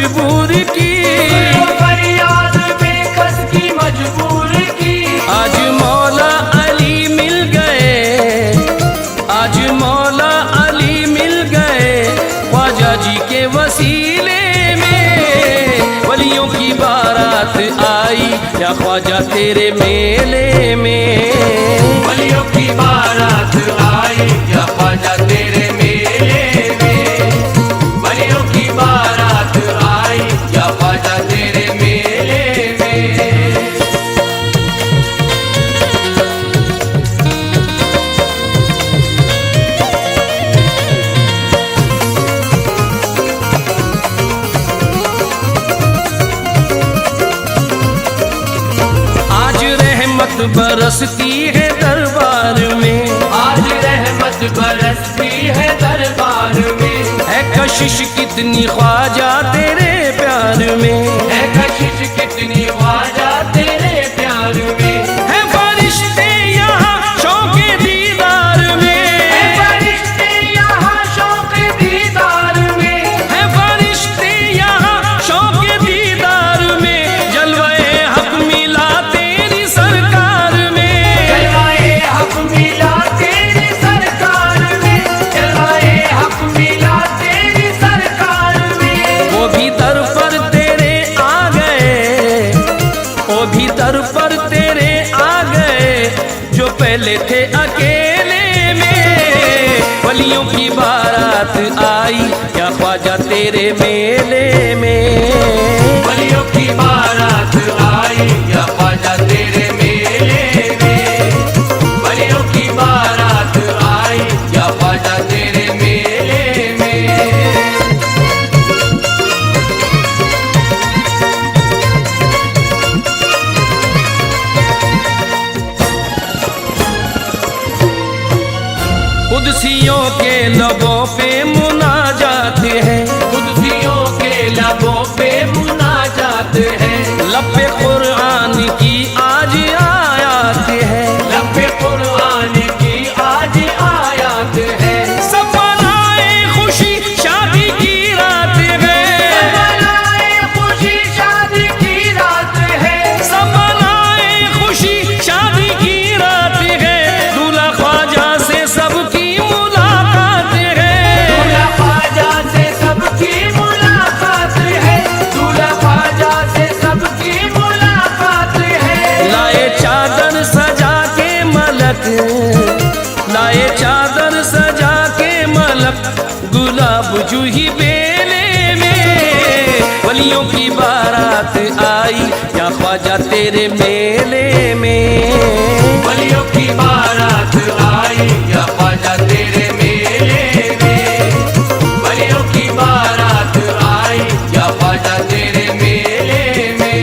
मजबूर की, फरियाद बेकस की मजबूर की। आज मौला अली मिल गए, आज मौला अली मिल गए, ख्वाजा जी के वसीले में वलियों की बारात आई या ख्वाजा तेरे मेले में। वलियों की बारात आई या ख्वाजा तेरे मेले में। वलियों की बारात आई या ख्वाजा तेरे मेले में। आज रहमत बरसती है दरबार में, आज रहमत बरसती है दरबार में। है कशिश कितनी ख्वाजा तेरे प्यार में, है कशिश कितनी ख्वाजा तेरे प्यार में। है फरिश्ते यहाँ शौक़ दीदार में, है फरिश्ते यहाँ शौक़ दीदार में। है फरिश्ते यहाँ शौक़ दीदार में, जलवाए हक मिला तेरी सरकार में। जलवाए हक मिला तेरी सरकार में। जलवाए हक मिला तेरी सरकार में। वो भी दर पर तेरे आ गए, वो भी दर पर तेरे आ गए, जो पहले थे अकेले में वलियों की बारात आई या ख्वाजा तेरे मेले में। वलियों की बारात आई या ख्वाजा तेरे मेले में। वलियों की बारात आई या ख्वाजा तेरे मेले में। कुदसियों के लबों पे मुनाजात है, कुदसियों के लबों पे मुनाजात है। लब पे कुरान की आज आयात है, लब पे कुरान की आज आयात है। सब मनाए खुशी शादी की रात है, मनाए खुशी शादी की रात है। सब मनाए खुशी शादी की रात है, दूल्हा ख्वाजा से सबकी मुलाकात है। दूल्हा ख्वाजा से सबकी मुलाकात है। दूल्हा ख्वाजा से सबकी मुलाकात है। लाए चादर सजा के मलक, लाए चादर सजा के मलक, गुलाब जूही बेले में वलियों की बारात आई या ख्वाजा तेरे मेले में। वलियों की बारात आई या ख्वाजा तेरे मेले में। वलियों की बारात आई या ख्वाजा तेरे मेले में।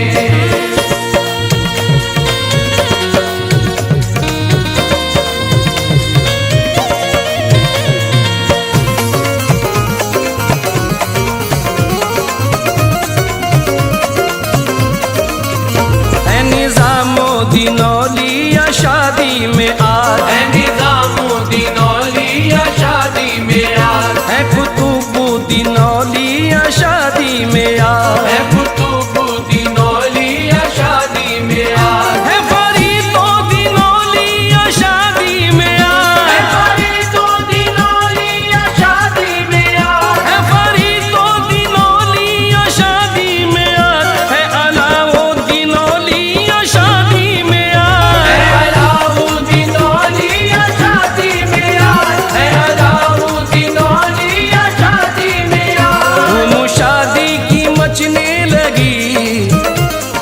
है निजामुद्दीन औलिया शादी में आज, है निजामुद्दीन औलिया शादी में आज। है कुतुबुद्दीन औलिया शादी में आज, है कुतुबुद्दीन औलिया शादी में आज। है फरीदुद्दीन औलिया शादी में आज, है फरीदुद्दीन औलिया शादी में आज। है फरीदुद्दीन औलिया शादी में आज, है अलाउद्दीन औलिया शादी में आज, है अलाउद्दीन औलिया शादी में आज। है अलाउद्दीन औलिया शादी में आज। धूम शादी की मचने लगी,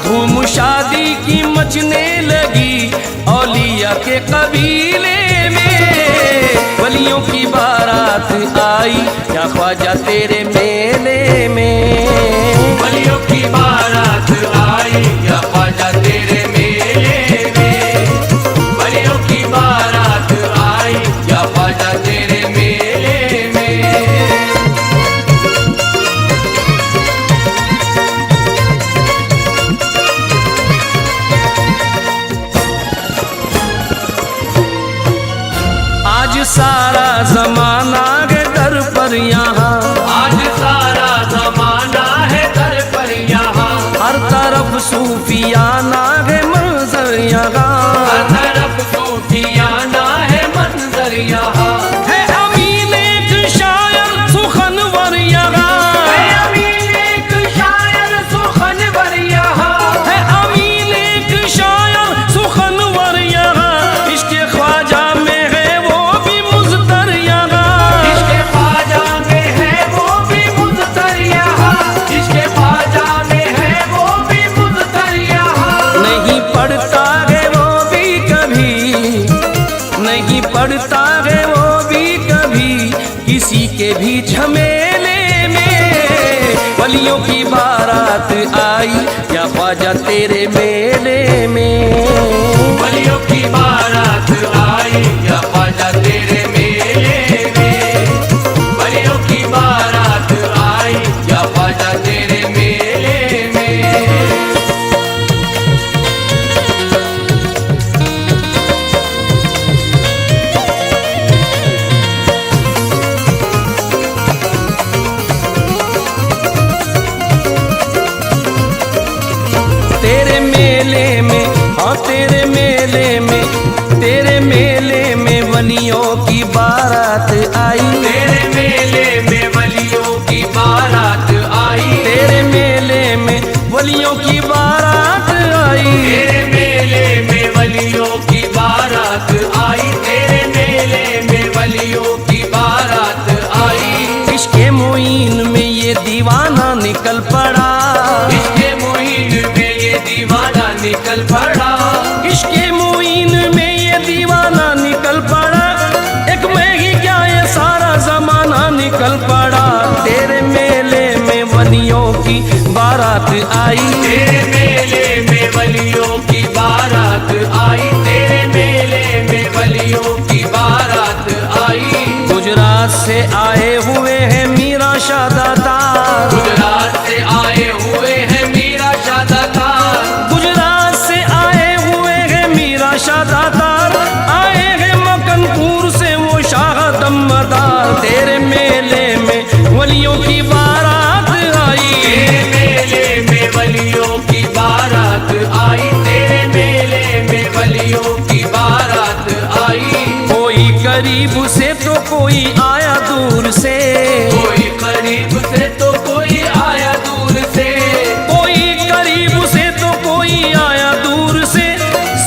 धूम शादी की मचने लगी, औलिया के कबीले में वलियों की बारात आई या ख्वाजा तेरे मेले में। वलियों की बारात आई या ख्वाजा तेरे मेले में। वलियों की बारात आई या ख्वाजा तेरे मेले में। आज सारा जमाना है दर पर यहाँ, आज सारा जमाना है दर वलियों की बारात आई या ख्वाजा तेरे मेले में। वलियों की बारात आई या ख्वाजा तेरे मेले में। वलियों की बारात आई या ख्वाजा तेरे मेले में। तेरे मेले में, हाँ तेरे मेले में, तेरे मेले में वलियों की बारात आई। तेरे मेले में वलियों की बारात आई। तेरे मेले में वलियों की बारात आई। तेरे मेले में वलियों की बारात आई। तेरे मेले में वलियों की बारात आई। इश्क़े मुईन में ये दीवाना निकल पड़ा। इश्क़े मुईन में ये दीवाना निकल पड़ा। इश्क़े मुईन में ये दीवाना निकल पड़ा। एक मैं ही क्या ये सारा जमाना निकल पड़ा। तेरे मेले में वलियों की बारात आई। तेरे मेले में वलियों की बारात आई। तेरे मेले में वलियों की बारात आई। गुजरात से आए हुए हैं मीरा शाह दातार। गुजरात से आए हुए हैं मीरा शाह दातार। गुजरात से आए हुए हैं मीरा शाह दातार। आए हैं मकनपुर से वो शाह दमदार। तेरे मेले में वलियों की बारात आई। तेरे मेले में वलियों की बारात आई। तेरे मेले में वलियों की बारात आई। कोई करीब से तो कोई आया दूर से। कोई करीब से तो कोई आया दूर से। कोई करीब से तो कोई आया दूर से।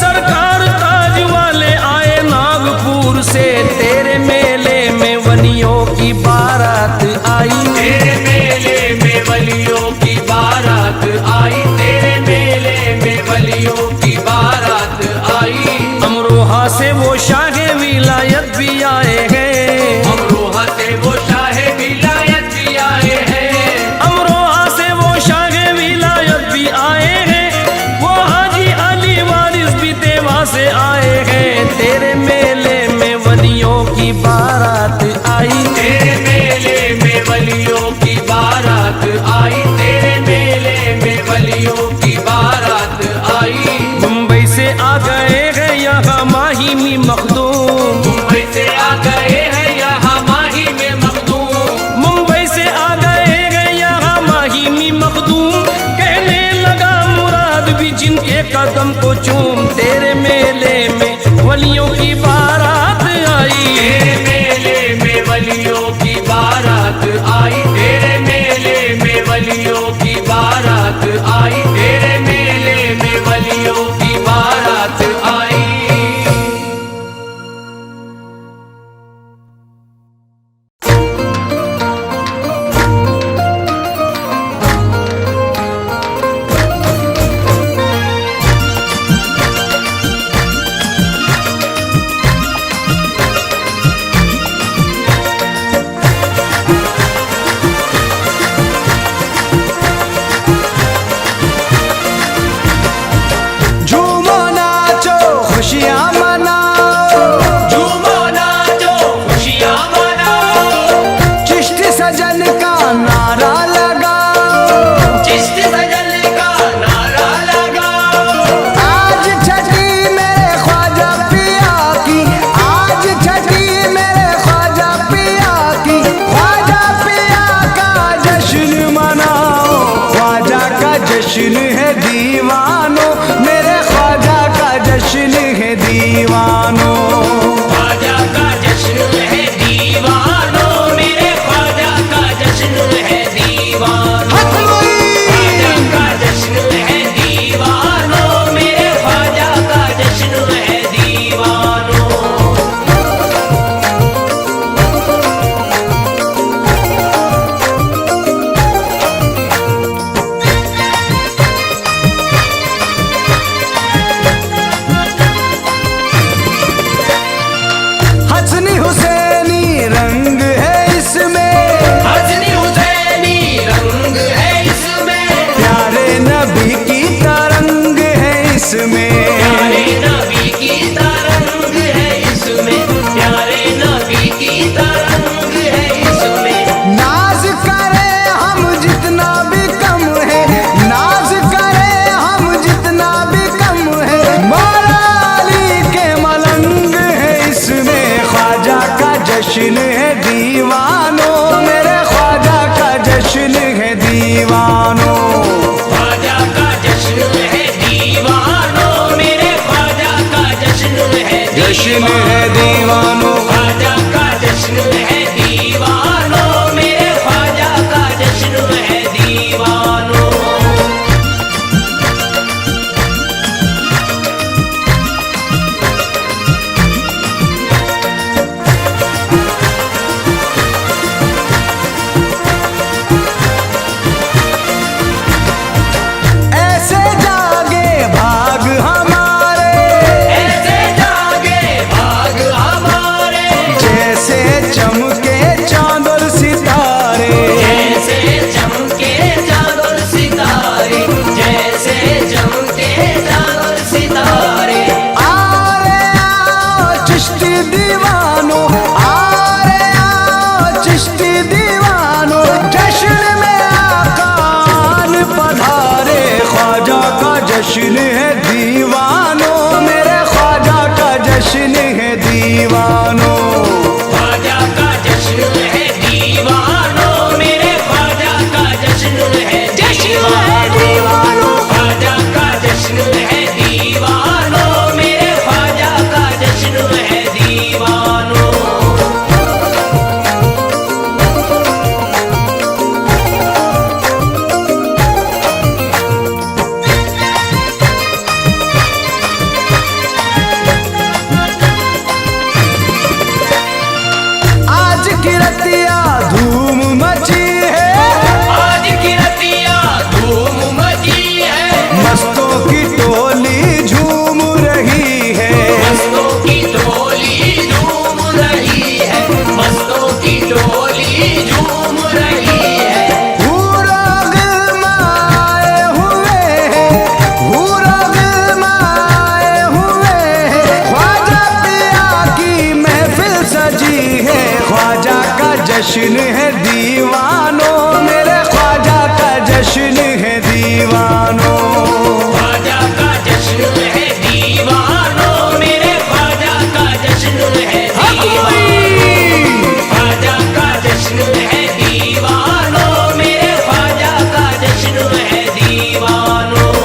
सरकार ताज वाले आए नागपुर से। तेरे मेले में वलियों की बारात आई। तेरे मेले में वलियों की बारात आई। तेरे मेले में वलियों की बारात आई। अमरोहा से वो शाह विलायत भी आए हैं। अमरोहा से वो शाह विलायत भी आए हैं। अमरोहा से वो शाह विलायत भी आए हैं। वो हाजी अली वारिस भी देवा से आए हैं। तेरे मेले में वलियों की बारात आई। तेरे मेले में वलियों की बारात आई। तेरे मेले में वलियों की बारात आई। मुंबई से आ गए हैं यहाँ माही में मखदूम। मुंबई से आ गए हैं यहाँ माही में मखदूम। मुंबई से आ गए हैं यहाँ माही में मखदूम। कहने लगा मुराद भी जिनके कदम को चूम। तेरे मेले में वलियों की बारात आई। तेरे मेले में वलियों की बारात आई। तेरे मेले में वलियों की बारात आई। तेरे मेले में वलियों की बारात आई। जश्न है दीवानों, मेरे ख्वाजा का जश्न है दीवानों। ख्वाजा का जश्न है दीवानों, मेरे ख्वाजा का जश्न है जश्न है दीवानों। ख्वाजा का जश्न है दीवानों, मेरे ख्वाजा का जश्न है दीवानों। ऐसे जागे भाग हमारे, ऐसे जागे भाग हमारे, जैसे चमके चांद और सितारे। जैसे चमके चाँद और सितारे, जैसे चमके चाँद और सितारे। आ रे आओ चिश्ती दीवानों, आ रे आओ चिश्ती दीवानों, जश्न में आकान पधारे। ख्वाजा का जश्न है दीवानों, मेरे ख्वाजा का जश्न है दीवानों। ख्वाजा का जश्न है दीवानों, मेरे ख्वाजा का जश्न है दीवानों। ख्वाजा का जश्न है दीवानों, मेरे ख्वाजा का जश्न है दीवानों। आज की रतिया धूम मची है, आज की रतिया धूम मची है, मस्तों की टोली झूम रही है। मस्तों की टोली झूम रही है, मस्तों की टोली झूम रही है। हूरा गिलमाए हुए हैं, हूरा गिलमाए हुए हैं, ख्वाजा पिया की महफिल सजी है। ख्वाजा का जश्न है दीवानों, मेरे ख्वाजा का जश्न है दीवानों। ख्वाजा का जश्न है दीवानों, मेरे ख्वाजा का जश्न है दीवानों। ख्वाजा का जश्न है दीवानों, मेरे ख्वाजा का जश्न है दीवानों।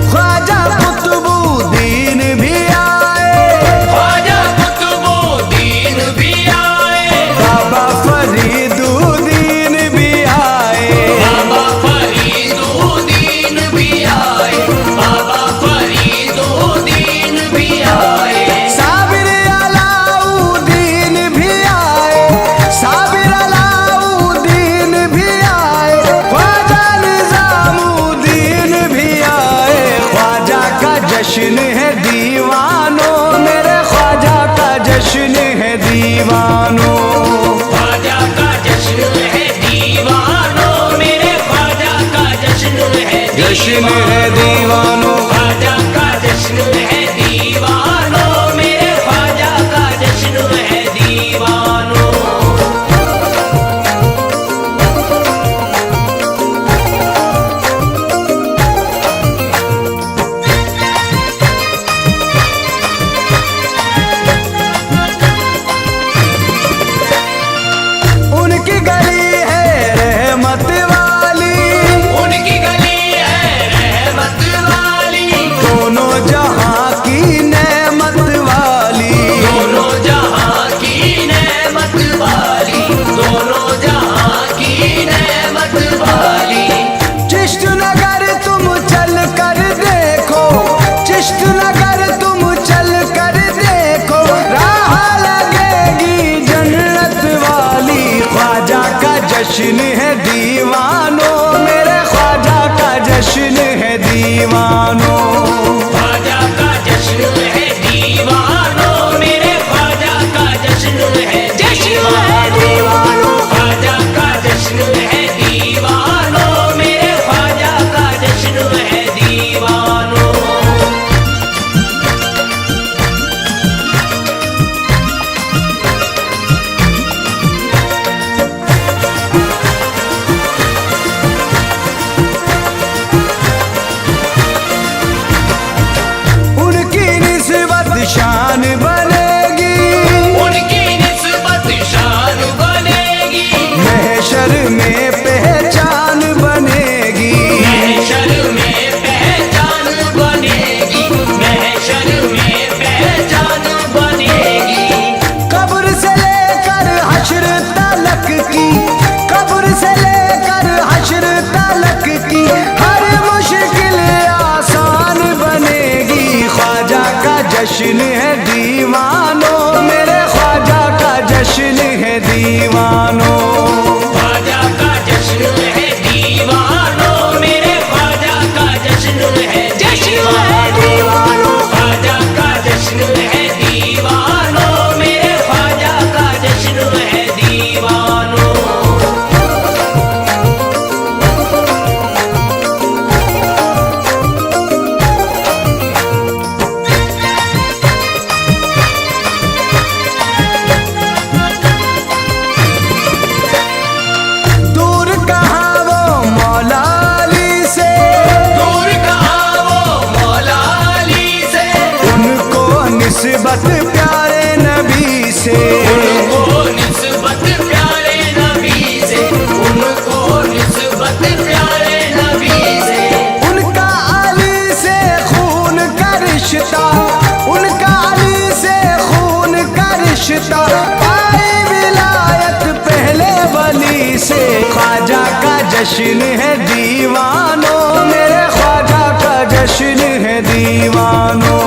ख्वाजा कुतुबुद्दीन भी आए, ख्वाजा कुतुबुद्दीन भी आए, बाबा फरीदुद्दीन भी आए। बाबा फरीदुद्दीन भी आए, बाबा फरीदुद्दीन भी आए। साबिर अलाउद्दीन भी आए, साबिर अलाउद्दीन भी आए, ख्वाजा निजामुद्दीन भी आए। ख्वाजा का जश्न है दीवानों, मेरे ख्वाजा का जश्न है दीवानों। ख्वाजा का जश्न है दीवानों, मेरे ख्वाजा का जश्न है जश्न है दीवानों। ख्वाजा का जश्न है दीवानों, मेरे ख्वाजा का जश्न है दीवानों। उनकी गली है रहमत वाली, उनकी गली है रहमत वाली, नबी से, उनको निस्बत प्यारे नबी से, उनको निस्बत प्यारे नबी से। उनका अली से खून का रिश्ता, उनका अली से खून का रिश्ता, पाई विलायत पहले वली से। ख्वाजा का जश्न है दीवानों, मेरे ख्वाजा का जश्न है दीवानों।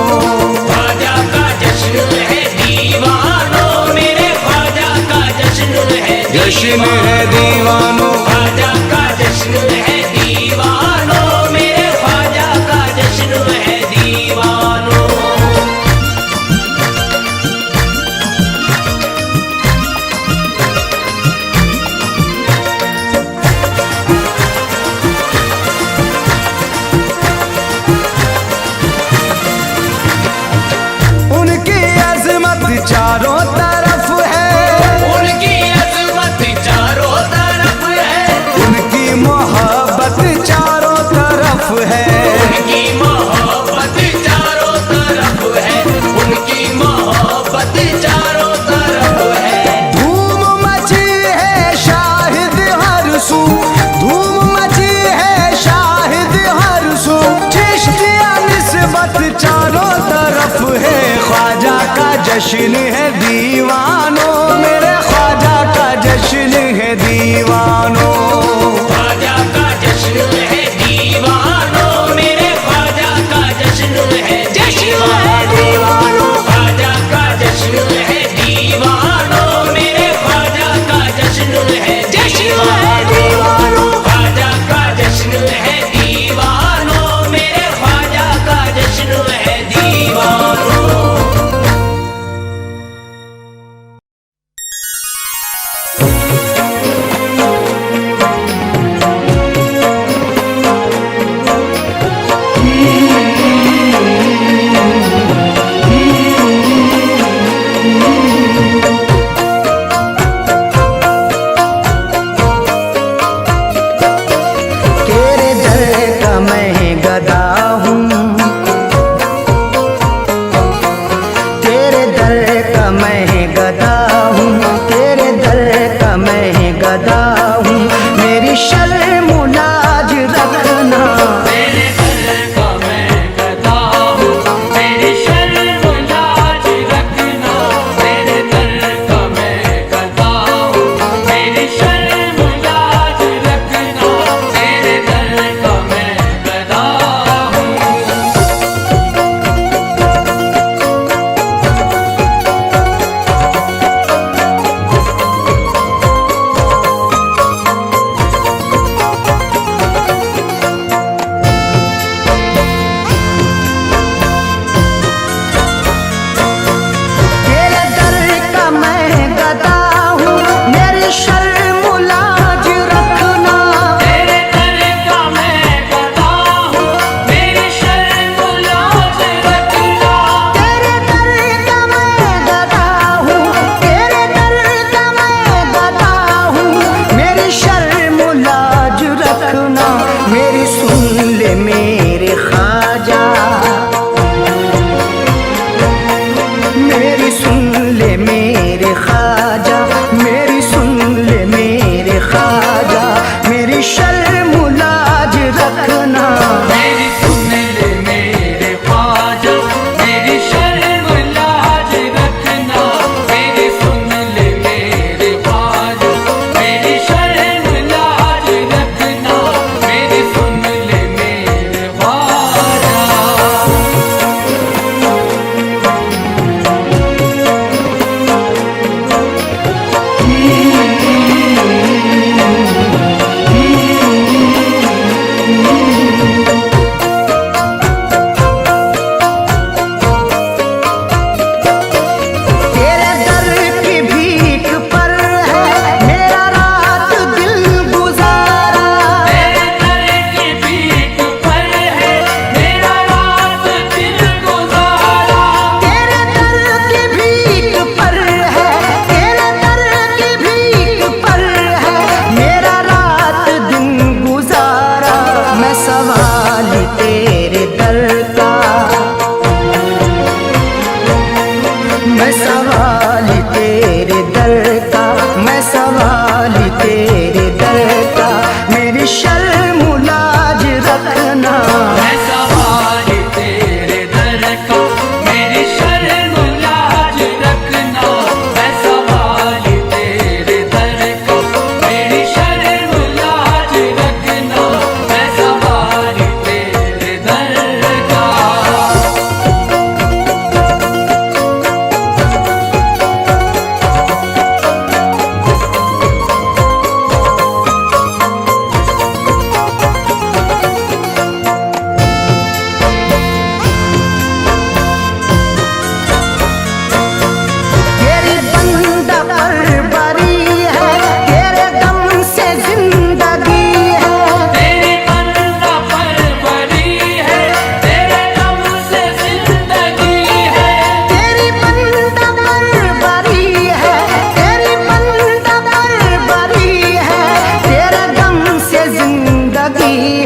ख्वाजा का जश्न है दीवानों, मेरे ख्वाजा का जश्न है जश्न है दीवानों। ख्वाजा का जश्न है दीवानों, मेरे ख्वाजा का जश्न है दीवानों। उनकी अजमत चारों तरफ है, उनकी अज़मत चारों तरफ है, उनकी मोहब्बत चारों तरफ है। उनकी मोहब्बत चारों तरफ है, उनकी मोहब्बत चारों तरफ है। धूम मची है शाहिद हर सू, धूम मची है शाहिद हर सू। चिश्तिया निस्बत चारों तरफ है। ख्वाजा का जश्न है दीवानों, मेरे ख्वाजा का जश्न है दीवानों। ख्वाजा का जश्न है दीवानों, मेरे ख्वाजा का जश्न है दीवानों। ख्वाजा का जश्न है दीवानों, मेरे ख्वाजा का जश्न है दीवानों। ख्वाजा का जश्न है दीवानों, मेरे ख्वाजा का जश्न है दीवानों।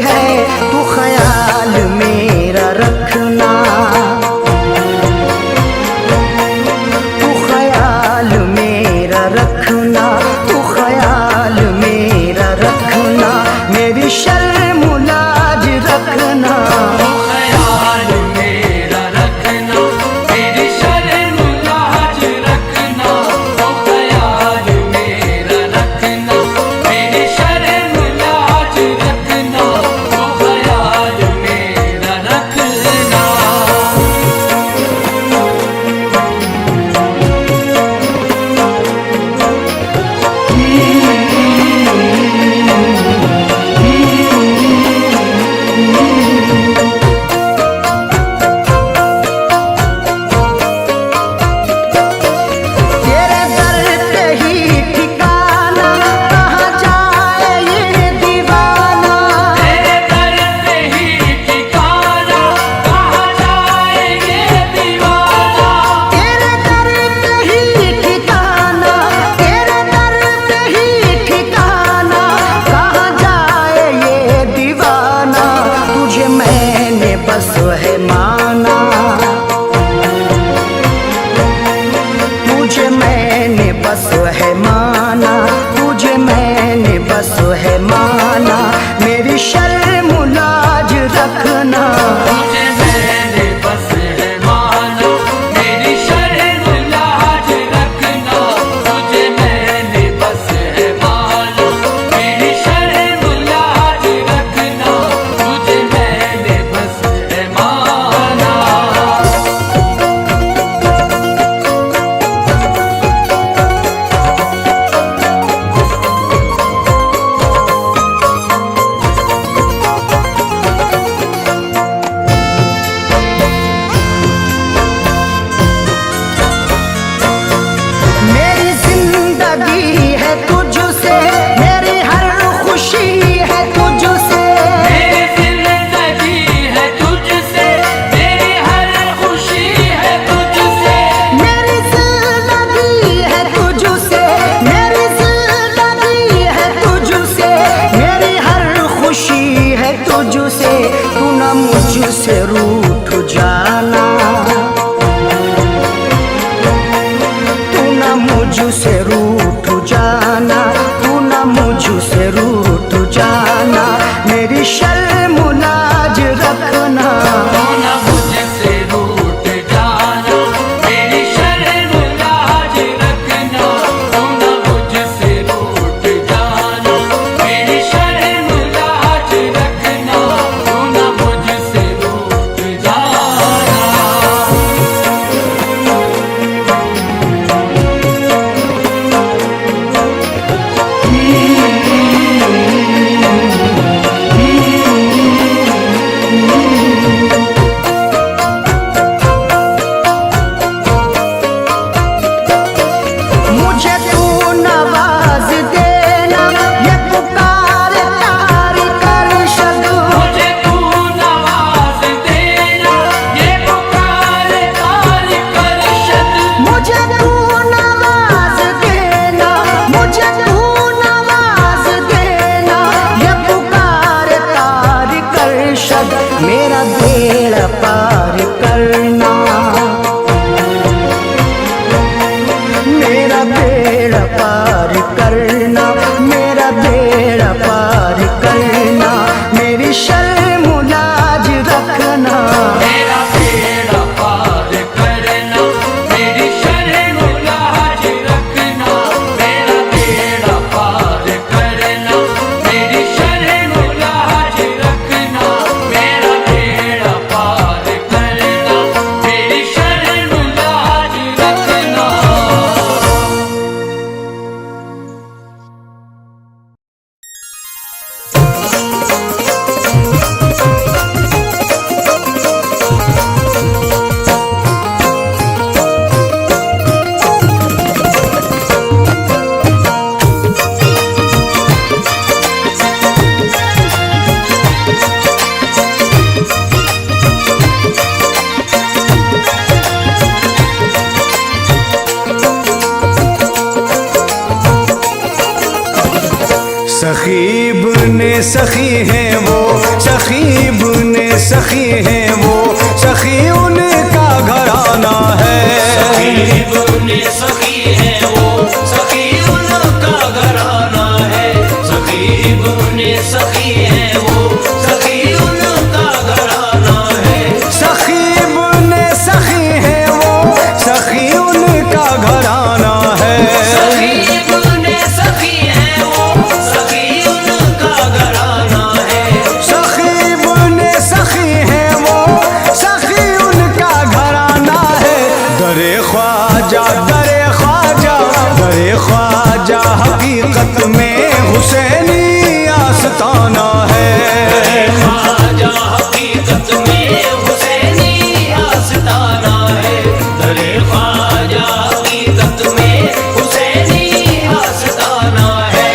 है तू ख्याल मेरा रखना, तू ख्याल मेरा रखना, तू ख्याल मेरा रखना, मेरी शर्म लाज रखना। ख्याल मेरा रखना, मेरी शर्म लाज रखना, ओ ख्याल मेरा रखना, मेरी शर्म लाज रखना, ओ ख्याल मेरा रखना। तेरे दर पे ही ठिकाना, कहाँ जाए ये दीवाना। तेरे दर पे ही ठिकाना, कहाँ जाए ये दीवाना। तेरे दर पे ही ठिकाना, तेरे दर पे ही ठिकाना, कहाँ जाए ये दीवाना। तुझे मैंने बस है माना, तुझे मैंने बस है माना, तुझे मैंने बस है माना, मेरी शर्म लाज रखना। तुझे मैंने बस है माना, मेरी शर्म लाज रखना। तुझे मैंने बस है माना, मेरी शर्म लाज रखना। तुझे मैंने बस है माना। मेरी जिंदगी है तुझसे, मेरी हर खुशी है तुझसे। मेरी जिंदगी है तुझसे, मेरी हर खुशी है तुझसे। मेरी जिंदगी है तुझसे, मेरी जिंदगी है तुझसे, मेरी हर खुशी है तुझसे। तू न मुझसे रूठ जाना, तू न मुझसे रूठ जाना, तू न मुझसे रूठ जाना, मेरी शर्म लाज रखना। तू न मुझसे रूठ जाना, मेरी शर्म लाज रखना। तू न मुझसे रूठ जाना, मेरी शर्म लाज रखना। तू न मुझसे रूठ जाना। मुझे तू नवाज देना, ये पुकार तारी कर शद। मुझे तू नवाज देना, ये पुकार तारी करशद। मुझे तू नवाज देना, मुझे तू नवाज देना, ये पुकार तारी कर शद। मेरा बेड़ा पार करना, मेरा बेड़ा पार करना, मेरा बेड़ा पार करना, मेरी शर्म लाज रखना। मेरा बेड़ा पार करना, मेरी शर्म लाज रखना। मेरा बेड़ा पार करना, मेरी शर्म लाज रखना। मेरा बेड़ा पार करना, मेरी शर्म लाज रखना। सखी बने सखी है वो सखी है वो, सखी उनका घराना है। सखी इब्ने सखी है वो, सखी उनका घराना है। सखी इब्ने सखी है वो, सखी उनका घराना है। सखी इब्ने सखी है वो, सखी उनका घराना है। सखी इब्ने सखी है वो, सखी उनका घराना है। सखी इब्ने सखी है वो, सखी उनका घराना है। दरे ख्वाजा, दरे ख्वाजा, दरे ख्वाजा हकीकत में हुसैनी आस्ताना है। ख्वाजा हकीकत में हुसैनी आस्ताना है। दरे ख्वाजा हकीकत में हुसैनी आस्ताना है।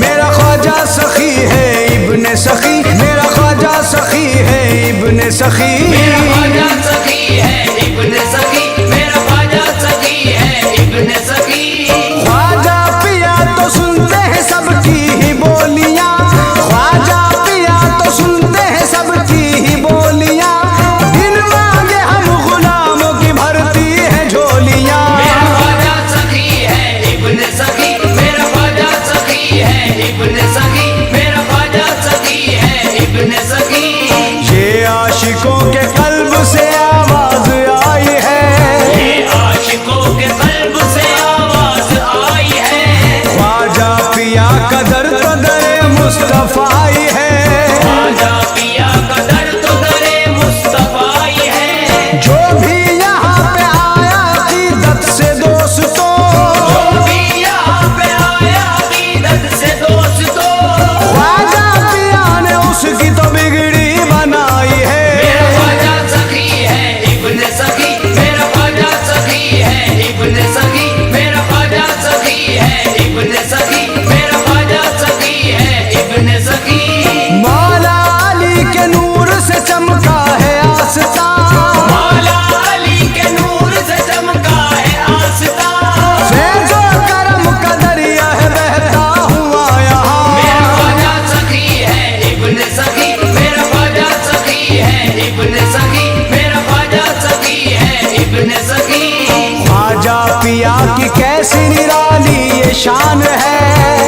मेरा ख्वाजा सखी है इब्ने सखी, मेरा ख्वाजा सखी है इब्ने सखी। मेरा ख्वाजा सखी है इब्ने सखी, मेरा ख्वाजा सखी है इब्ने सखी। ख्वाजा पिया तो सुनते हैं सबकी ही बोलियां, ख्वाजा पिया तो सुनते हैं सबकी ही बोलियां। बिन मांगे हम गुलामों की भरती है झोलियां। मेरा ख्वाजा सखी है इब्ने सखी, मेरा ख्वाजा सखी है इब्ने सखी, मेरा ख्वाजा सखी है इब्ने सखी। ये आशिकों के कल्ब से आवाज आई है, ये आशिकों के कल्ब से आवाज आई है। ख्वाजा पिया कदर तो दरे मुस्तफाई है। ख्वाजा पिया का दर तो दरे मुस्तफाई है। जो भी यहाँ पे आया अकीदत से दोस्तों, जो भी यहाँ पे आया अकीदत से दोस्तों, ख्वाजा पिया ने उसकी तो बिगड़ी बनाई है। मेरा ख्वाजा सखी है इब्ने सखी, मेरा ख्वाजा सखी है इब्ने सखी, मेरा ख्वाजा सखी है इब्ने सखी, मेरा ख्वाजा सखी है इब्ने सखी। मौला अली के नूर से चमका है आस्ता, मौला अली के नूर से चमका है आस्ता। फैज़ो करम का दरिया है बहता हुआ यहाँ। मेरा ख्वाजा सखी है इब्ने सखी, मेरा ख्वाजा सखी है इब्ने सखी, मेरा ख्वाजा सखी है इब्ने सखी। ख्वाजा पिया की कैसी निराली ये शान है,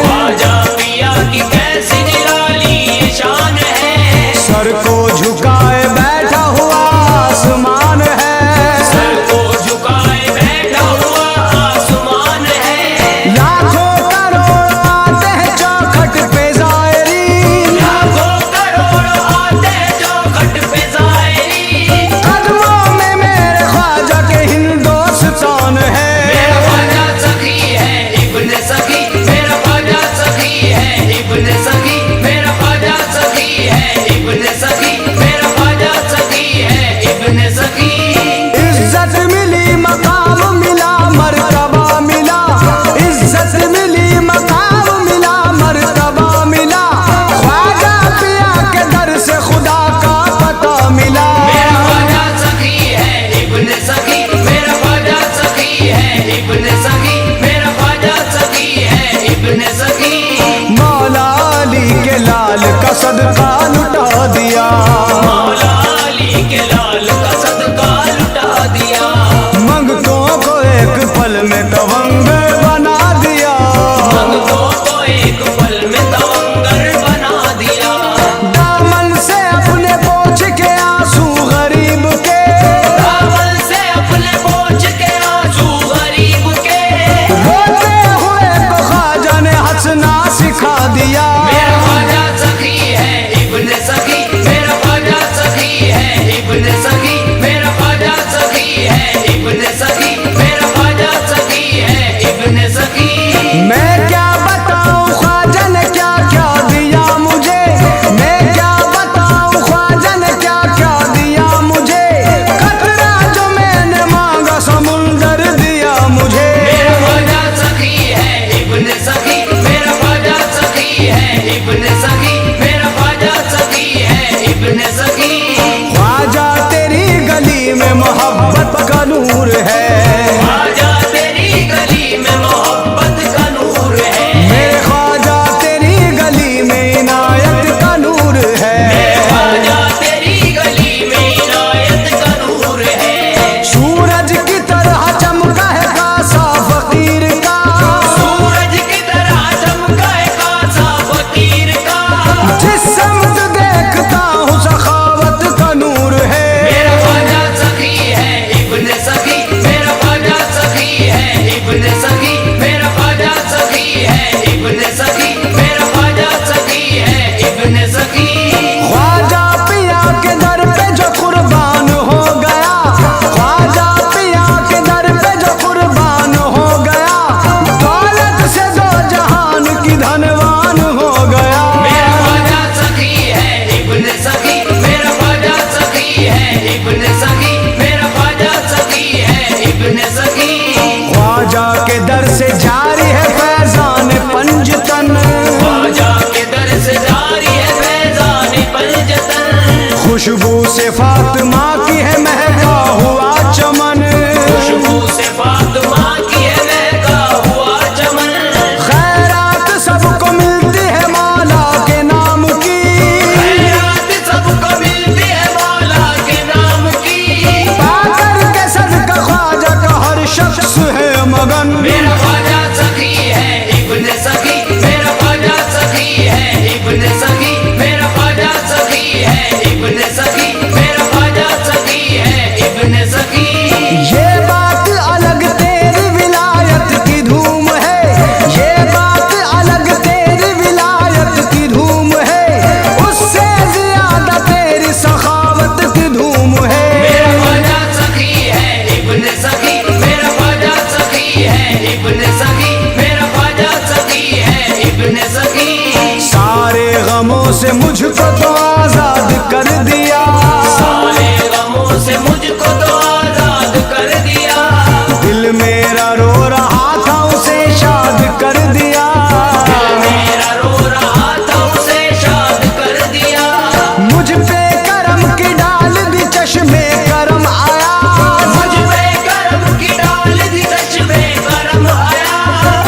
ख्वाजा पिया की कैसी निराली ये शान है। सर को झुकाए बैठा हुआ आसमान है। सर को झुकाए बैठा हुआ आसमान है। लाखों करोड़ आते हैं चौखट पे ज़ायरीन, लाखों करोड़ आते चौखट पे ज़ायरीन। कदमों में मेरे ख्वाजा के हिंदुस्तान है। मेरा ख्वाजा सखी है इब्ने सखी, मेरा ख्वाजा सखी है इब्ने सखी, मेरा ख्वाजा सखी है इब्ने सखी, मेरा ख्वाजा सखी है इब्ने सखी। इज्जत मिली मकाम मिला मर्तबा मिला, इज्जत मिली मकाम मिला मर्तबा मिला। ख्वाजा पिया के दर से खुदा का पता मिला। मेरा ख्वाजा सखी है इब्ने सखी, मेरा ख्वाजा सखी है इब्ने सखी, मेरा ख्वाजा सखी है इब्ने सखी। मौला अली के लाल का सदका लुटा दिया, मौला अली के लाल का सदका लुटा दिया। मंगतों को एक पल में तवंगर बना दिया। मंगतों को एक पल में तवंगर बना दिया। दामन से अपने पोंछ के आंसू गरीब के, दामन से अपने पोंछ के आंसू गरीब के। रोते हुए को ख्वाजा ने हंसना सिखा दिया। मेरा ख्वाजा सखी है खुशबू से फातिमा की है महका हुआ चमन, खुशबू से फातिमा की है महका हुआ चमन। खैरात सबको मिलती है मौला के नाम की, खैरात सबको मिलती है मौला के नाम की। पाकर के सदका ख्वाजा का हर शख्स है मगन। मेरा ख्वाजा सखी है इब्ने सखी, मेरा ख्वाजा सखी है इब्ने सखी, मेरा ख्वाजा सखी है इब्ने सखी, मेरा ख्वाजा सखी है इब्ने सखी। ये बात अलग तेरी विलायत की धूम है, ये बात अलग तेरी विलायत की धूम है, उससे ज्यादा तेरी सखावत की धूम है। मेरा ख्वाजा सखी है इब्ने सखी, मेरा ख्वाजा सखी है इब्ने सखी, मेरा ख्वाजा सखी है इब्ने सखी। सारे गमों से मुझको तो आजाद कर दिया, सारे गमों से मुझको तो आजाद कर दिया। दिल मेरा रो रहा था उसे शाद कर दिया, दिल मेरा रो रहा था उसे शाद कर दिया। मुझ पे करम की डाल दी चश्मे करम आया, मुझ पे करम की डाल दी चश्मे करम आया।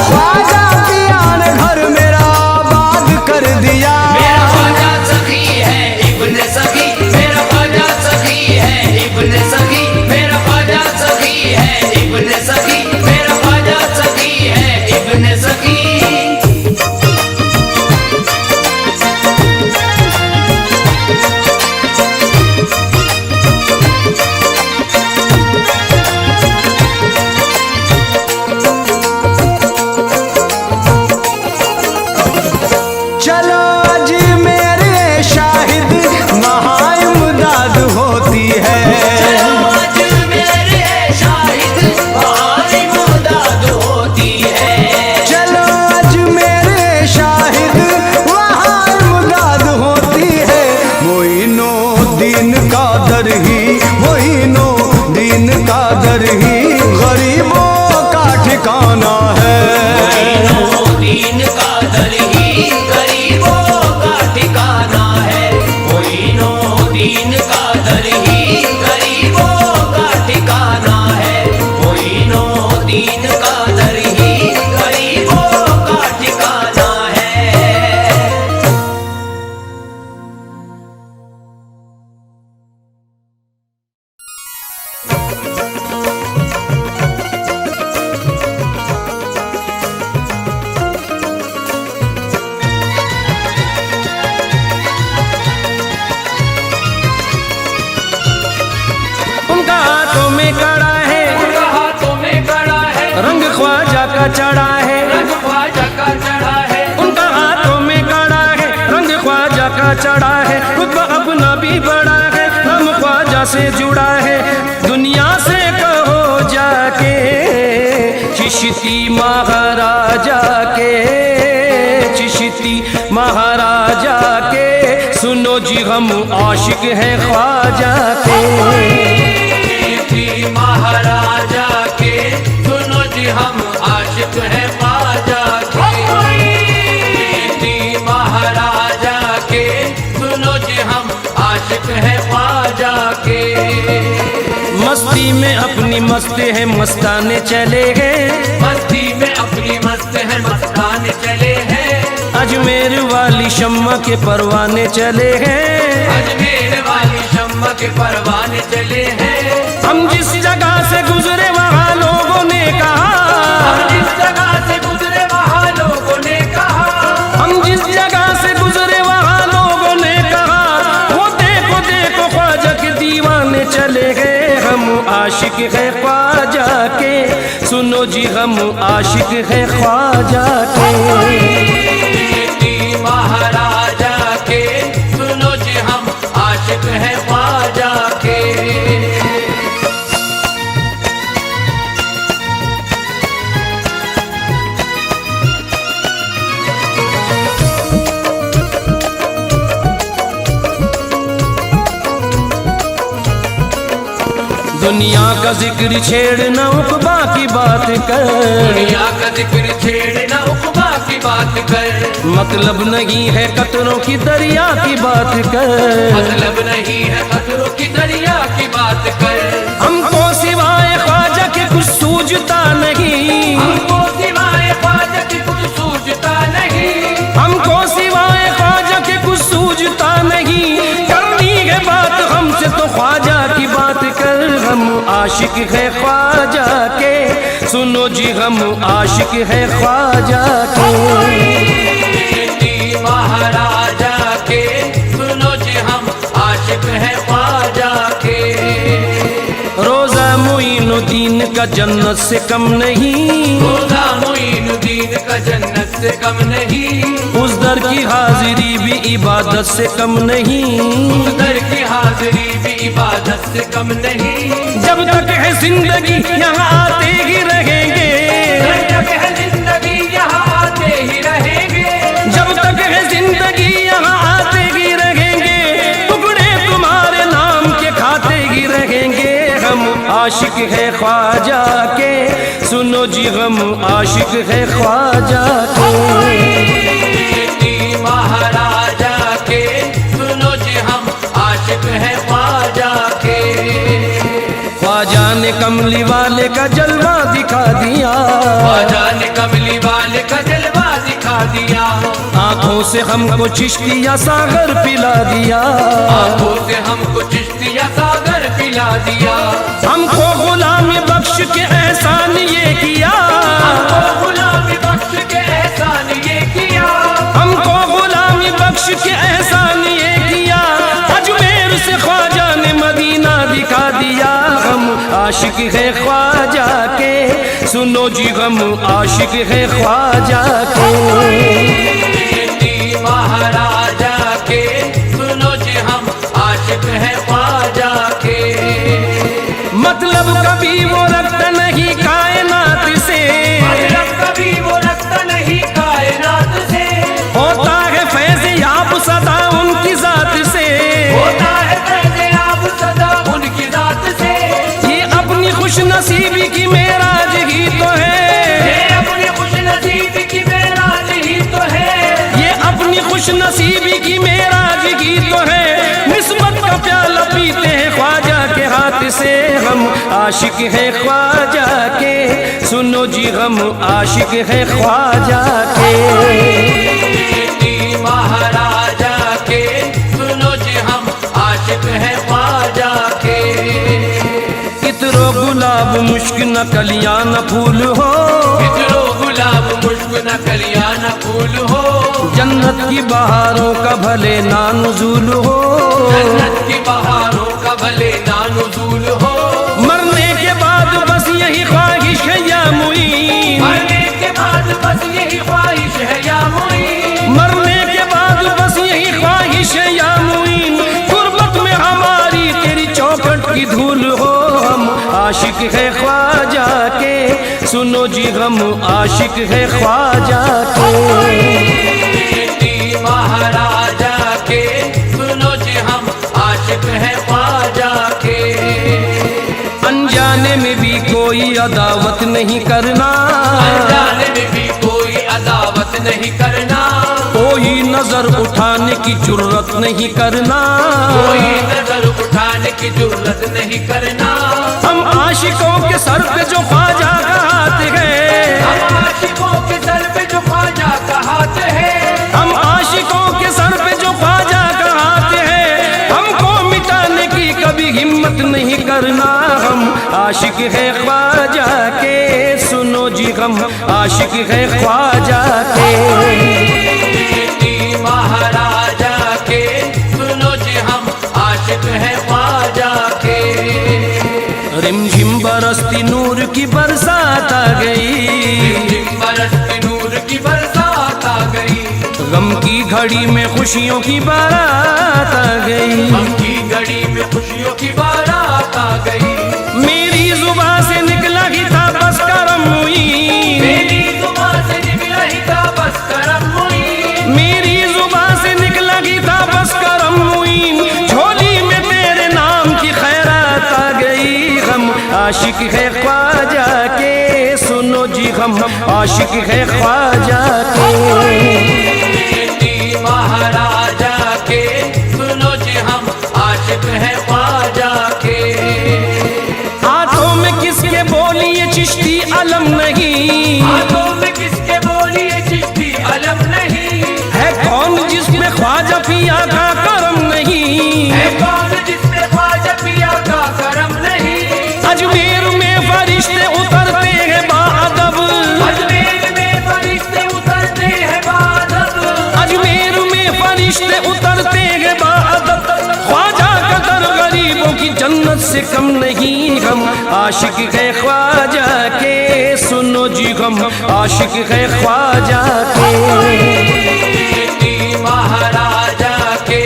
ख्वाजा पिया ने घर मेरा आबाद कर दिया। मेरा ख्वाजा सखी है इब्ने सखी, मेरा ख्वाजा सखी है इब्ने सखी, मेरा ख्वाजा सखी है इब्ने सखी, मेरा ख्वाजा सखी है इब्ने सखी। चलो आज मेरे शाहिद महाइमदाद होती है, चलो आज मेरे शाहिद वहाँ इमदाद होती है। चलो आज मेरे शाहिद वहाँ इमदाद होती है। मोइनो दीन का दर ही, मोइनो दीन का दर ही गरीबों का ठिकाना है। मोइनो दीन का दर ही गरीबों का ठिकाना है, मोइनो दीन का दर ही गरीबों का ठिकाना है, मोइनो दीन का दर ही गरीबों का ठिकाना है। उनका हाथों में कड़ा है, उनका हाथों में कड़ा है, रंग ख्वाजा का चढ़ा है। रंग ख्वाजा का चढ़ा है। उनका हाथों में कड़ा है, रंग ख्वाजा का चढ़ा है। रुतबा अपना भी बड़ा है, हम ख्वाजा से जुड़ा है। दुनिया से कहो जाके चिश्ती महाराजा के, चिश्ती महाराजा के, सुनो जी हम आशिक हैं ख्वाजा के। चिश्ती महाराजा के, सुनो जी हम आशिक हैं ख्वाजा के। चिश्ती महाराजा के, सुनो जी हम आशिक हैं ख्वाजा के। मस्ती में अपनी मस्त है मस्ताने चले गए, मस्ती में अपनी मस्त है मस्ताने चले हैं। अजमेर वाली शम्मा के परवाने चले हैं। अजमेर वाली शम्मा के परवाने चले हैं। हम जिस जगह से गुजरे वहाँ लोगों ने कहा, हम जिस जगह से गुजरे वहाँ लोगों ने कहा, हम जिस जगह से गुजरे वहाँ लोगों ने कहा, वो देखो देखो ख्वाजा के दीवाने चले गए। हम आशिक है ख्वाजा के, सुनो जी हम आशिक है ख्वाजा के। चिश्ती महाराजा के, सुनो जी हम आशिक हैं ख्वाजा के। दुनिया का जिक्र छेड़ न उकबा की बात कर, दुनिया का जिक्र छेड़ना उकबा की बात कर, मतलब नहीं है कतरों की दरिया की बात कर, मतलब नहीं है कतरों की दरिया की बात कर। हमको सिवाय ख्वाजा के कुछ सूझता नहीं, हमको सिवाय ख्वाजा के कुछ सूझता नहीं, हमको सिवाय ख्वाजा के कुछ सूझता नहीं। करनी है बात हमसे तो ख्वाजा की बात कर, हम आशिक है ख्वाजा के, सुनो जी हम आशिक है ख्वाजा के। महाराजा के सुनो जी हम आशिक है ख्वाजा के। रोजा मोइनुद्दीन का जन्नत से कम नहीं, रोजा मोइनुद्दीन का जन्नत से कम नहीं, उस दर की हाजिरी भी इबादत से कम नहीं, उस दर की हाजिरी भी इबादत से कम नहीं। जब तक है जिंदगी यहाँ आते ही रहेंगे, जब तक है जिंदगी यहाँ आते ही रहेंगे, जब तक है जिंदगी यहाँ आते ही रहेंगे, टुकड़े तुम्हारे नाम के खाते ही रहेंगे। हम आशिक है ख्वाजा के, सुनो जी हम आशिक है ख्वाजा के। महाराजा के सुनो जी हम आशिक है ख्वाजा के। ख्वाजा ने कमली वाले का जलवा दिखा दिया, ख्वाजा ने कमली वाले का जलवा दिखा दिया, आंखों से हमको चिश्तिया सागर पिला दिया, आंखों से हमको चिश्तिया सागर पिला दिया। हमको गुलामी बख्श के एहसान ये किया, हमको गुलामी बख्श के एहसान ये किया, हमको गुलामी बख्श के एहसान ये किया। अजमेर से ख्वाजा ने मदीना दिखा दिया, हम आशिक है ख्वाजा के, सुनो जी हम आशिक है ख्वाजा के। महाराजा के सुनो जी हम आशिक है ख्वाजा के। मतलब कभी वो रखता नहीं कायनात से, मतलब कभी वो रखता नहीं कायनात से, होता है फैज़ याब सदा उनकी जात से, होता है फैज़ याब सदा उनकी जात से। ये अपनी खुश नसीबी की मेराज ही तो है, ये अपनी खुश नसीबी की मेराज ही तो है, ये अपनी खुश नसीबी की मेराज ही तो है। निस्बत का प्याला पीते हैं ख्वाजा के हाथ से, हम आशिक है ख्वाजा के, सुनो जी हम आशिक है ख्वाजा के। महाराजा के सुनो जी हम आशिक है ख्वाजा के। इतरो गुलाब मुश्क न कलियां न फूल हो, इतरो गुलाब मुश्क न कलियां न फूल हो, जन्नत की बहारों का भले ना नुज़ूल हो, जन्नत की बहारों का भले ना नुज़ूल हो। मरने के बाद बस यही ख्वाहिश है या मुईन, मरने के बाद बस यही ख्वाहिश है या मुईन, मरने के बाद बस यही ख्वाहिश है या मुईन। गुर्बत में हमारी तेरी चौखट की धूल हो, हम आशिक है ख्वाजा के, सुनो जी हम आशिक है ख्वाजा के। महाराजा के सुनो जी हम आशिक है ख्वाजा के। अनजाने में भी कोई अदावत नहीं करना, अनजाने में भी कोई अदावत नहीं करना, कोई नजर उठाने की जुर्रत नहीं करना, कोई नजर उठाने की जुर्रत नहीं करना। हम आशिकों के सर पे जो ख्वाजा का हाथ है, हम आशिकों के सर पे जो ख्वाजा का हाथ है, हम आशिकों के सर पे जो ख्वाजा का हाथ है, हमको मिटाने की कभी हिम्मत नहीं करना। हम आशिक है ख्वाजा के, सुनो जी हम आशिक है ख्वाजा के। महाराजा के सुनो जी हम आशिक है ख्वाजा के। रिमझिम बरसती नूर की बरसात आ गई, बरसती नूर की बरसात आ गई, गम की घड़ी में खुशियों की बारात आ गई, गम की घड़ी में खुशियों की बारात आ गई। मेरी जुबान से निकला ही था बस करम मुईन, मेरी जुबान से निकला ही था बस करम मुईन, मेरी जुबान से निकला ही था बस करम मुईन। झोली में तेरे नाम की खैरात आ गई, हम आशिक है ख्वाजा के, सुनो सुनो जी हम आशिक है ख्वाजा के। चिश्ती महाराजा के सुनो जी हम आशिक है ख्वाजा के। हाथों में किसके बोलिए चिश्ती अलम नहीं, हाथों में किसके बोलिए चिश्ती अलम नहीं, है कौन जिसमें ख्वाजा पिया का करम नहीं, है कौन जिसमें ख्वाजा पिया का करम नहीं। अजमेर में फरिश्ते उतरते हैं बाअदब, अजमेर में फरिश्ते उतरते हैं बाअदब, अजमेर में फरिश्ते उतरते हैं बाअदब। ख्वाजा का दर गरीबों की जन्नत से कम नहीं, हम आशिक है ख्वाजा के। सुनो जी हम आशिक है ख्वाजा के। चिश्ती महाराजा के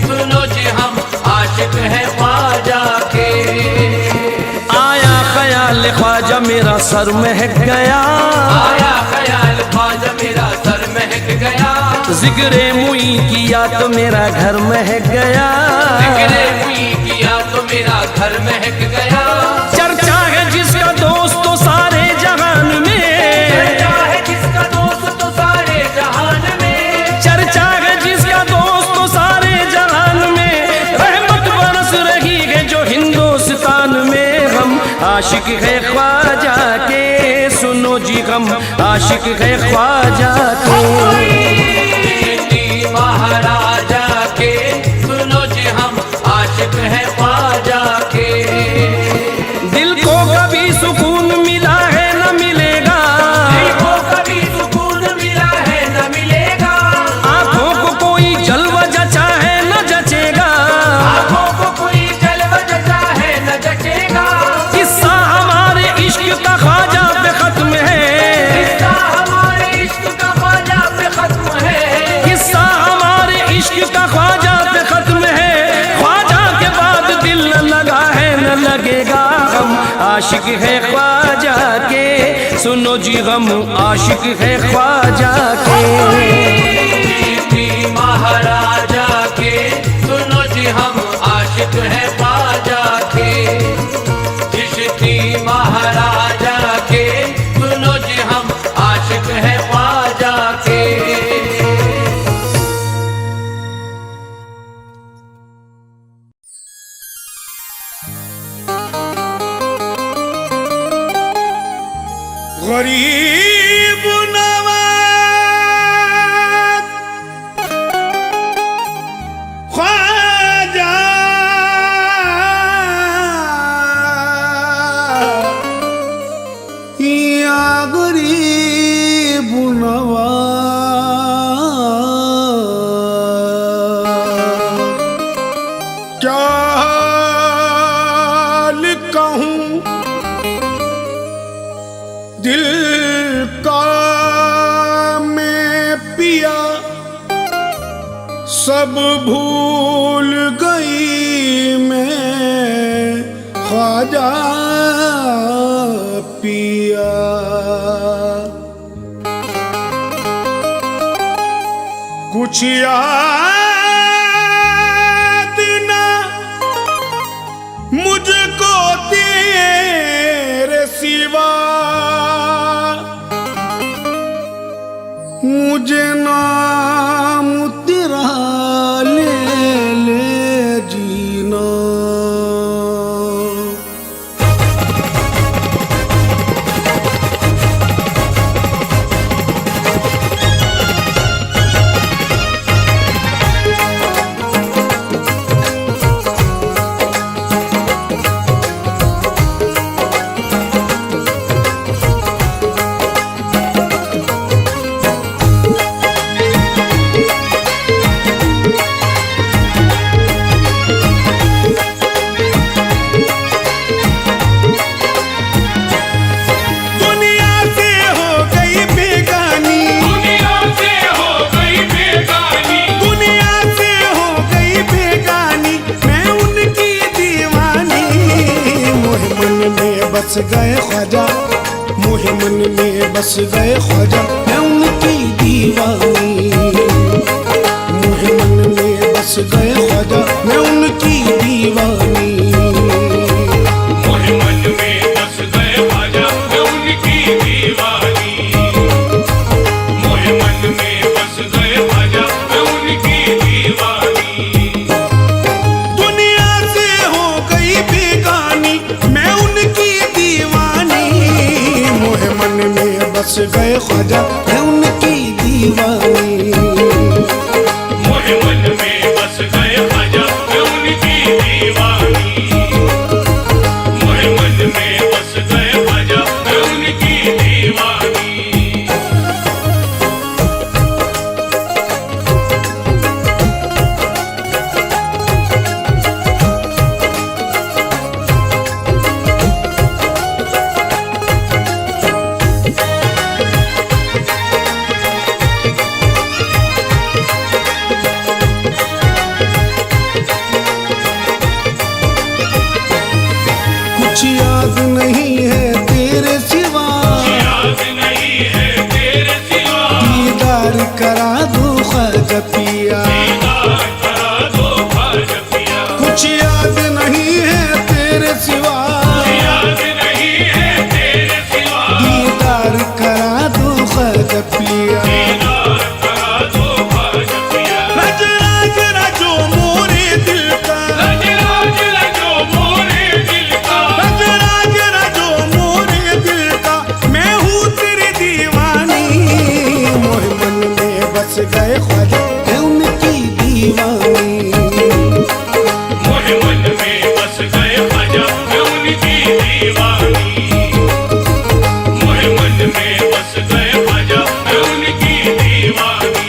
सुनो जी हम आशिक है ख्वाजा के। आया ख्याल ख्वाजा मेरा सर महक गया, आया ख्याल ख्वाजा मेरा सर महक गया, जिक्रे मुई किया तो मेरा घर महक गया, जिक्रे हुई किया तो मेरा घर महक गया। चर्चा है जिसका दोस्त तो सारे जहान में, चर्चा है जिसका दोस्त तो सारे जहान में, चर्चा है जिसका दोस्त तो सारे जहान में, रहमत बरस रही है जो हिंदुस्तान में। हम आशिक है ख्वाजा के, सुनो जी हम आशिक है ख्वाजा के। चिश्ती महाराजा के सुनो जी हम आशिक है ख्वाजा के। दिल को कभी सुकून मिला है न मिलेगा, दिल को कभी सुकून मिला है न मिलेगा, आंखों को कोई जलवा जचा है न जचेगा, आंखों को कोई जलवा जचा है न जचेगा। किस्सा हमारे इश्क का ख्वाजा पे खत्म है, किस्सा हमारे इश्क का ख्वाजा पे खत्म है, किस्सा हमारे इश्क का ख्वाजा पे खत्म है। ख्वाजा के बाद दिल न लगा है न लगेगा, हम आशिक है ख्वाजा के। सुनो जी हम आशिक है ख्वाजा के। चिश्ती महाराजा के सुनो जी हम आशिक है ख्वाजा के। चिश्ती महाराजा के सुनो जी हम आशिक है ख्वाजा के। गरीब नवाज ख्वाजा या गरीब नवाज, क्या हाल कहूँ दिल का मैं पिया, सब भूल गई मैं ख्वाजा पिया। कुछ याद ना मुझको तेरे सिवा, मुझे नाम तेरा ले ले जीना। बस गए ख्वाजा, मोहे मन में बस गए ख्वाजा, मैं उनकी दीवानी। मोहे मन में बस गए ख्वाजा, मैं उनकी दीवानी। मोहे मन में बस गए ख्वाजा, मैं उनकी दीवानी। बस गए ख्वाजा है उनकी दीवानी। मोहे मन में बस गए ख्वाजा है उनकी दीवानी। मोहे मन में बस गए ख्वाजा है उनकी दीवानी। कुछ याद नहीं है तेरे सिवा, याद नहीं है तेरे सिवा। दीदार करा दो ख्वाजा पिया, दीदार करा दो ख्वाजा पिया। कुछ याद नहीं है तेरे सिवा, याद नहीं है तेरे सिवा। दीदार करा दो ख्वाजा पिया। दीदार करा दो ख्वाजा पिया। रज राज रजो मोरे दिल का, रज राज रजो मोरे दिल का। रज राज रजो मोरे दिल का, मैं हूँ तेरी दीवानी। मोहे मन में बस गए ख्वाजा है उनकी दीवानी। मोहे मन में बस गए ख्वाजा है उनकी दीवानी। मोहे मन में बस गए ख्वाजा है उनकी दीवानी।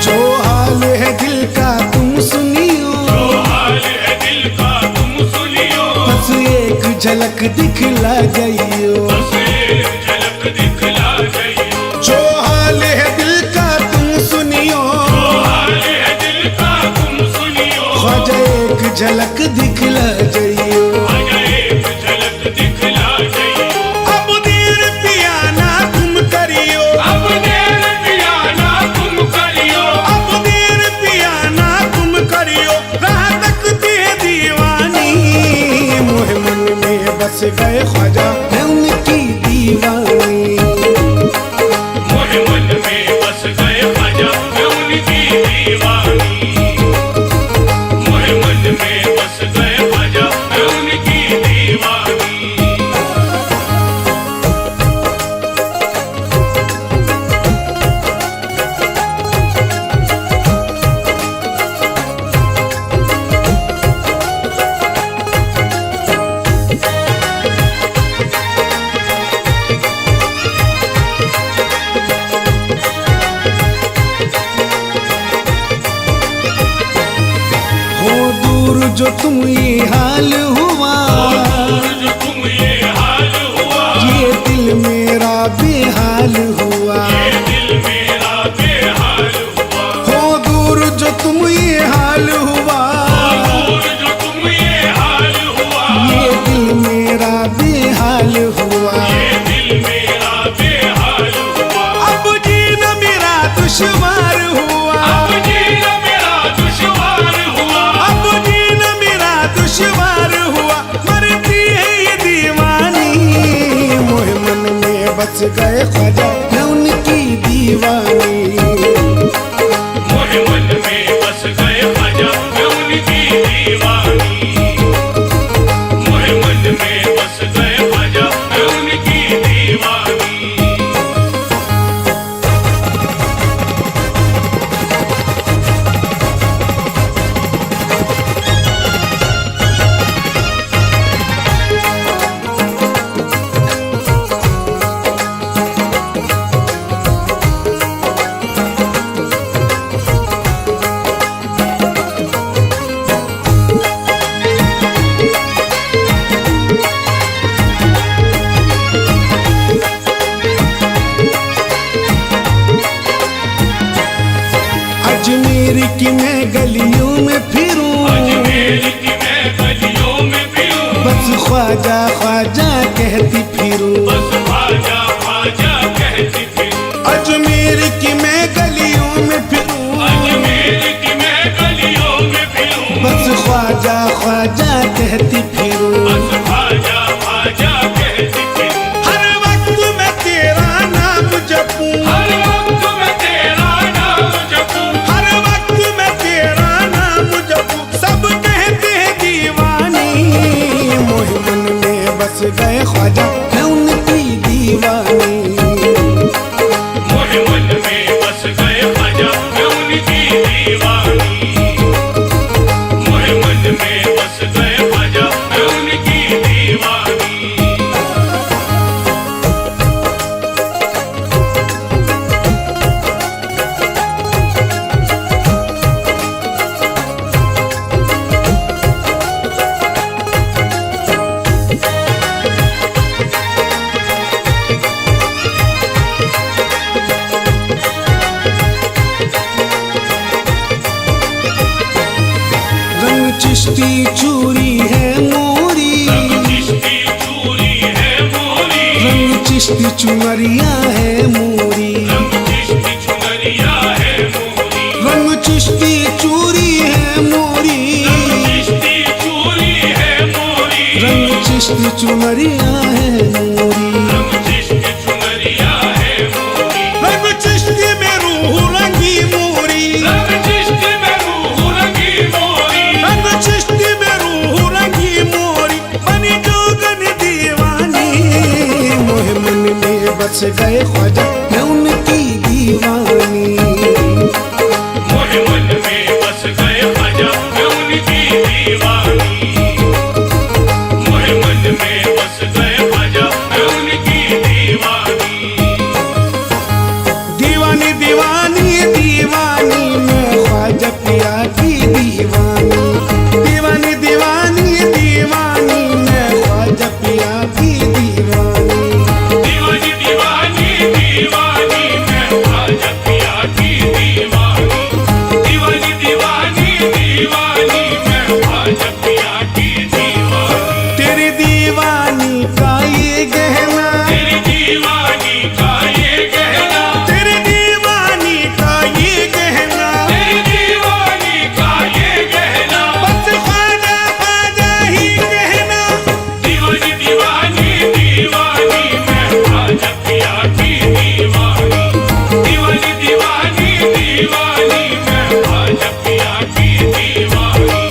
जो हाल है दिल का तुम सुनियो, जो हाल है दिल का तुम सुनियो। बस एक झलक दिखला जाइयो। बस एक झलक दिखला जाइयो। जो हाल है दिल का तुम सुनियो, जो हाल है दिल का तुम सुनियो। ख्वाजा एक झलक दिखला जाइयो। ख्वाजा एक झलक दिखला जाइयो। अब देर पिया ना तुम करियो, अब देर पिया ना तुम करियो। अब देर पिया ना तुम करियो, राह तकती है दीवानी। मोहे मन में बस गए ख्वाजा है उनकी दीवानी। मोहे मन में बस गए ख्वाजा है उनकी दीवानी। मोहे मन में बस गए ख्वाजा है उनकी दीवानी। हो दूर जो तुम ये हाल हुआ, जो तुम ये हाल हुआ। ये दिल मेरा बेहाल हुआ। ये दिल मेरा बेहाल हुआ। हो दूर जो तुम ये हाल हुआ, दूर जो तुम ये हाल हुआ। ये दिल मेरा बेहाल हुआ। ये दिल मेरा बेहाल हुआ। अब जीना मेरा दुश्वार हुआ, अब जीना मेरा दुश्वार हुआ। अब जीना मेरा दुश्वार हुआ। मरती है ये दीवानी। मोहे मन में बस गए ख्वाजा है उनकी दीवानी। मोहे मन में बस गए ख्वाजा है उनकी दीवानी। मोहे मन में बस गए ख्वाजा है उनकी दीवानी। ख्वाजा ख्वाजा कहती फिरूं, बस ख्वाजा ख्वाजा कहती फिरूं, अजमेर की मैं गलियों में फिरूं, अजमेर की मैं गलियों में फिरूं, बस ख्वाजा ख्वाजा कहती फिरूं, बस ख्वाजा ख्वाजा कहती फिरूं, हर वक्त मैं तेरा नाम जपूं, हर वक्त मैं तेरा नाम जपूं, हर वक्त मैं तेरा नाम जपूं, सब कहते हैं दीवानी, मोहे मन में बस गए ख्वाजा मैं उनकी दीवानी, मोहे मन में बस गए ख्वाजा मैं उनकी दीवानी, मोहे मन में बस गए ख्वाजा मैं उनकी दीवानी। रंग चिश्ती चूड़ी है मोरी, चिश्ती चूड़ी है मोरी, रंग चिश्ती चुनरिया है मोरी, रंग चिश्ती चुनरिया है मोरी, रंग चिश्ती चूड़ी है मोरी, चिश्ती चूड़ी है मोरी, रंग चिश्ती चुनरिया है मोरी, रंग चिश्ती चुनरिया है मोरी, रंग चिश्ती में रूह रंगी मोरी, रंग चिश्ती में रूह रंगी मोरी, रंग चिश्ती में रूह रंगी मोरी, बनी जोगन दीवानी, मोहे मन में बस गए ख्वाजा मैं उनकी दीवानी, मोहे मन में बस गए ख्वाजा मैं उनकी दीवानी, मोहे मन में बस गए ख्वाजा मैं उनकी दीवानी। दीवानी दीवानी दीवानी मैं ख्वाजा पिया की दीवानी, दीवानी दीवानी दीवानी मैं ख्वाजा पिया की दीवानी, दीवानी दीवानी दीवानी मैं ख्वाजा पिया की दीवानी, दीवानी दीवानी दीवानी मैं ख्वाजा पिया की दीवानी। तेरी दीवानी का ये गहना, तेरी दीवानी का ये गहना, तेरी दीवानी का ये गहना, तेरी दीवानी का ये गहना, बस ख्वाजा ख्वाजा ही कहना, दीवानी दीवानी दीवानी मैं ख्वाजा पिया की दीवानी, दीवानी दीवानी दीवानी मैं ख्वाजा पिया की दीवानी,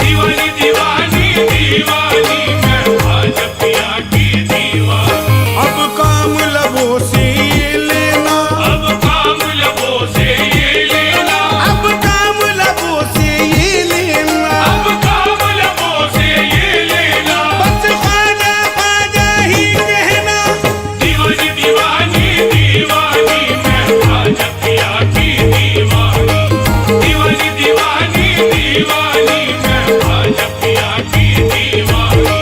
दीवानी दीवानी दीवानी मैं ख्वाजा पिया की दीवानी। अब काम लबों से ये लेना, अब काम लबों से ये लेना, अब काम लबों से ये लेना, अब काम लबों से ये लेना, बस ख्वाजा ख्वाजा ही कहना, दीवानी दीवानी दीवानी मैं ख्वाजा पिया की दीवानी, दीवानी दीवानी दीवानी मैं ख्वाजा पिया की दीवानी,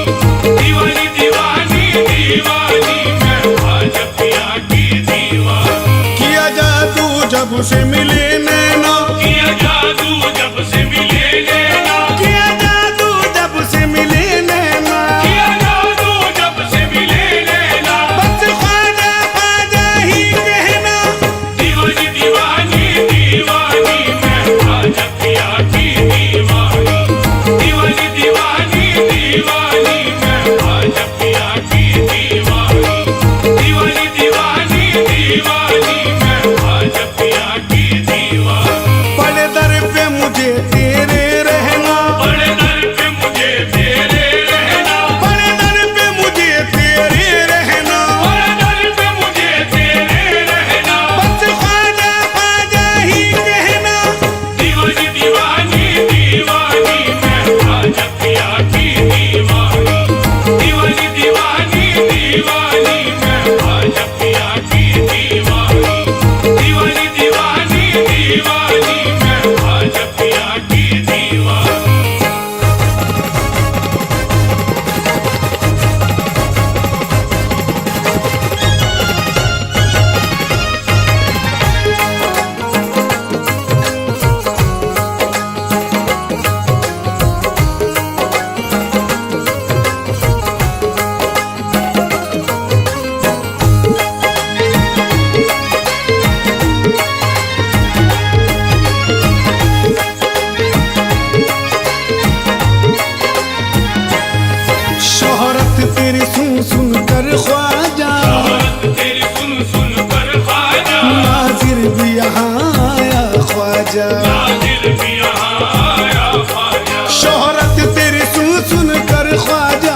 दीवानी दीवानी दीवानी मैं ख्वाजा पिया की दीवानी। किया जादू जब से मिले नैना, किया जादू जब से मिले नैना, किया जादू जब से मिले नैना, किया जादू जब से मिले नैना, बस ख्वाजा ख्वाजा ही कहना, दीवानी दीवानी दीवानी मैं ख्वाजा पिया की दीवानी, दीवानी दीवानी दीवानी मैं ख्वाजा पिया की दीवानी, दीवानी दीवानी दीवानी मैं ख्वाजा पिया की दीवानी। तेरी सुन सुन कर ख्वाजा, तेरी सुन सुन कर ख्वाजा, नाजिर भी यहाँ आया ख्वाजा, नाजिर भी यहाँ आया ख्वाजा। शोहरत तेरी सुन सुन कर ख्वाजा,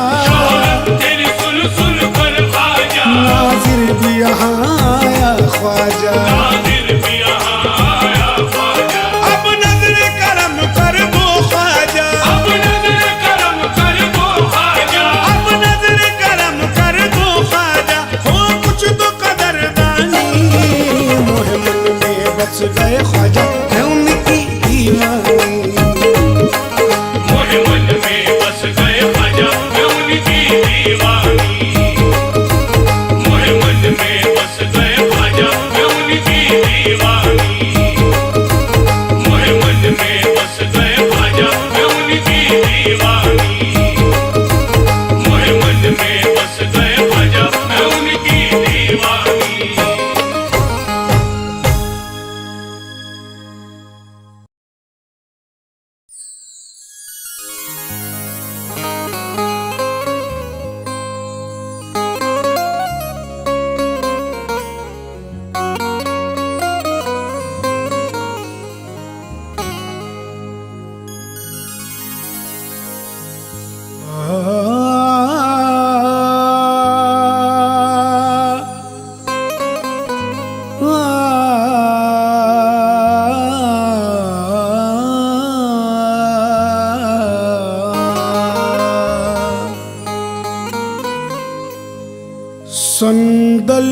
तेरी सुन सुन कर ख्वाजा, नाजिर भी यहाँ आया ख्वाजा। नाजिर भी यहाँ आया ख्वाजा। अब नजर करम कर वो ख्वाजा, अब नजर करम कर वो ख्वाजा, अब नजर करम कर वो ख्वाजा, हो कुछ तो कदरदानी, मोहे मन में बस गए ख्वाजा है उनकी दीवानी। मोहे मन में बस गए ख्वाजा मैं उनकी दीवानी। मोहे मन में बस गए ख्वाजा मैं उनकी दीवानी। मोहे मन में बस गए ख्वाजा मैं उनकी दीवानी। मोहे मन में बस गए ख्वाजा मैं उनकी दीवानी। संदल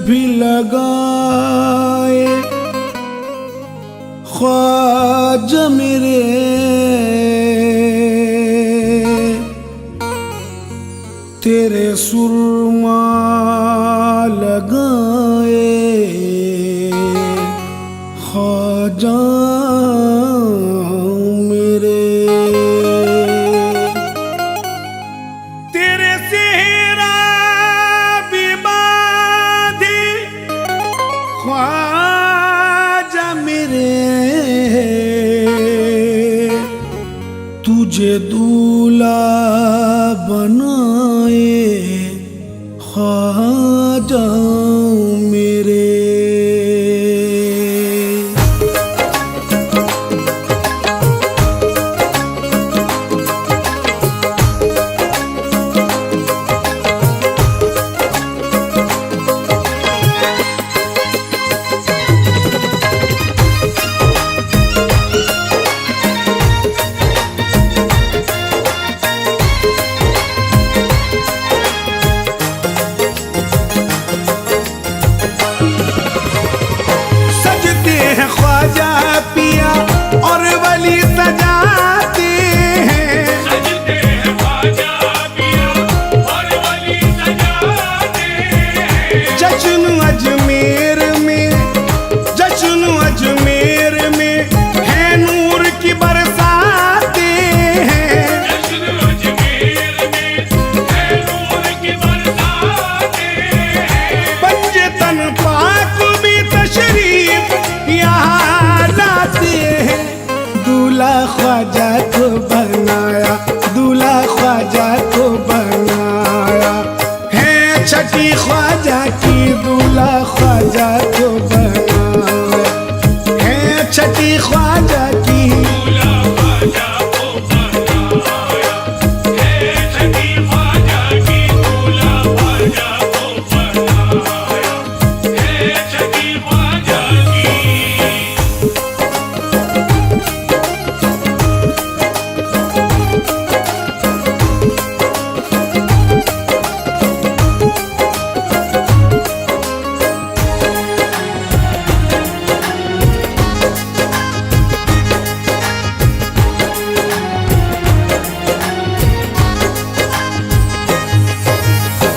भी लगाए ख्वाजा मेरे, तेरे सुरमा लगाए ख्वाजा मेरे, तेरे सेहरा भी बांधे ख्वाजा मेरे, तुझे दूल्हा बनाए ख्वाजा मेरे। सजते हैं ख्वाजा पिया और वली सजाते हैं, सजते हैं ख्वाजा पिया और वली सजाते हैं। जश्न अजमेर में, जश्न अजमेर में है नूर की बरसाते हैं, जश्न अजमेर में है नूर की बरसाते हैं। पंजे तन पाक भी तशरीफ यहाँ लाते हैं, दूल्हा ख्वाजा को बनाया, दूल्हा ख्वाजा को बनाया है, छठी ख्वाजा की दूल्हा ख्वाजा को बनाया है, छठी ख्वाजा की दूल्हा ख्वाजा को बनाया है, छठी ख्वाजा की दूल्हा ख्वाजा को बनाया है, छठी ख्वाजा की।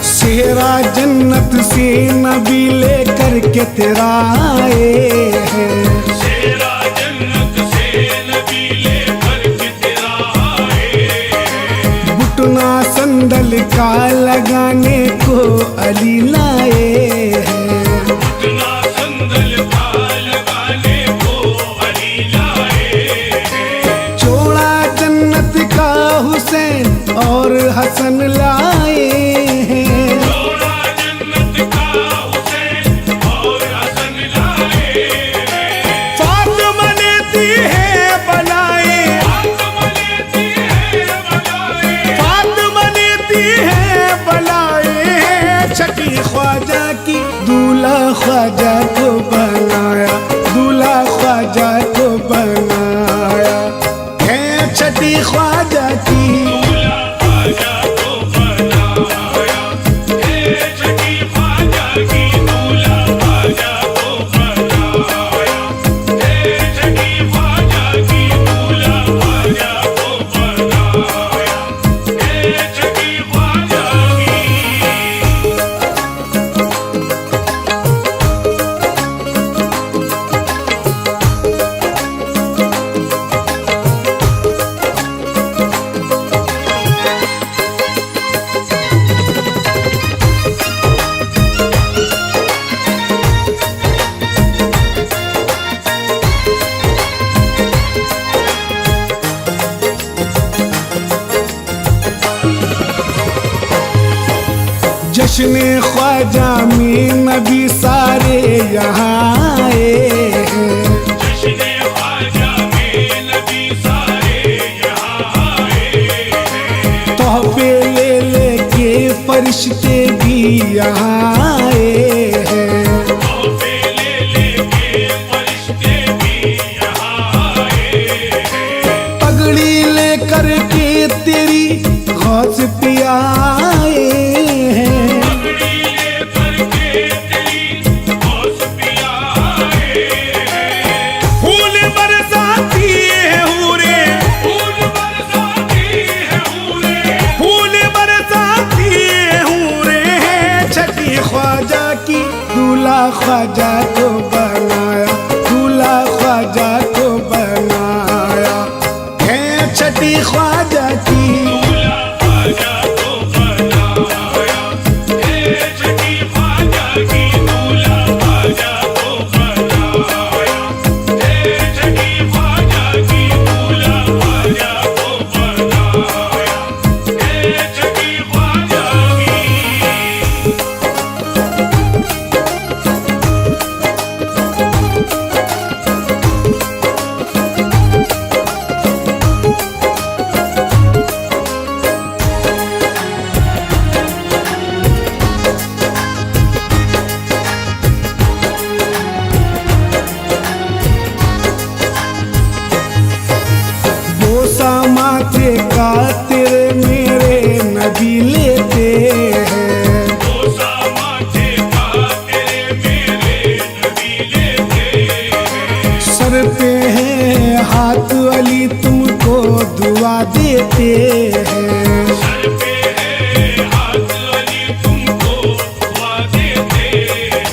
सेहरा जन्नत से नबी लेकर के तेरा आए हैं, शेरा जन्नत से नबी लेकर के तेरा आए हैं। घुटना संदल का लगाने को अली लाए हैं, घुटना संदल का लगाने को अली लाए हैं। जोड़ा जन्नत का हुसैन और हसन लाए हैं। जोड़ा जन्नत का हुसैन और हसन लाए हैं। फातिमा ने दी है बनाए, फातिमा ने दी है बनाए, फातिमा ने दी है बनाए। छठी ख्वाजा की दूल्हा ख्वाजा को बनाया, दूल्हा ख्वाजा को बनाया है छठी ख्वाजा की। दूल्हा ख्वाजा को बनाया, हे छठी ख्वाजा की दूल्हा ख्वाजा को बनाया, हे छठी ख्वाजा की दूल्हा ख्वाजा को बनाया, हे छठी ख्वाजा की। जश्न ख्वाजा में नबी सारे यहाँ आए हैं। जश्न ख्वाजा में नबी सारे यहाँ आए हैं। तोहफे ले लेके फरिश्ते भी यहाँ आए हैं। तोहफे ले लेके फरिश्ते भी यहाँ आए हैं। पगड़ी लेकर के तेरी गौस पे आए हैं। पगड़ी लेकर के तेरी गौस पे आए हैं। फूल बरसाती है हूरे, फूल बरसाती है हूरे, फूल बरसाती है हूरे। छठी ख्वाजा की दूल्हा ख्वाजा को बनाया, दूल्हा ख्वाजा को बनाया है छठी ख्वाजा की। दूल्हा ख्वाजा को बनाया, हे छठी ख्वाजा की दूल्हा ख्वाजा को बनाया, हे छठी ख्वाजा की दूल्हा ख्वाजा को बनाया, हे छठी ख्वाजा की। बोसा माथे का तेरे मेरे नबी लेते हैं। बोसा माथे का तेरे मेरे नबी लेते हैं। सर पे है हाथ अली तुमको दुआ देते हैं। सर पे है हाथ अली तुमको दुआ देते हैं।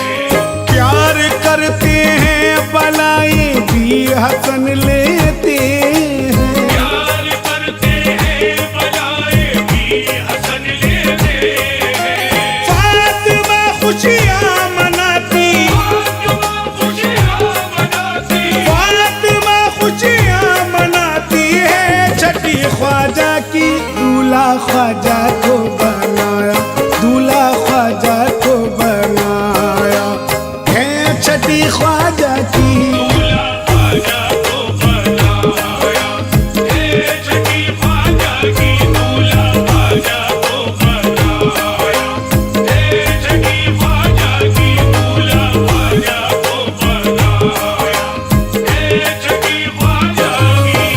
प्यार करते हैं बलाएं भी हसन लेते हैं। प्यार करते हैं बलाए भी हसन लेते हैं। फातिमा खुशियाँ मनाती, फातिमा खुशियाँ मनाती, फातिमा खुशियाँ मनाती है छठी ख्वाजा की। दूल्हा ख्वाजा को बनाया, दूल्हा ख्वाजा को बनाया है छठी ख्वाजा की। दूल्हा ख्वाजा को बनाया, हे छठी ख्वाजा की दूल्हा ख्वाजा को बनाया, हे छठी ख्वाजा की दूल्हा ख्वाजा को बनाया, हे छठी ख्वाजा की।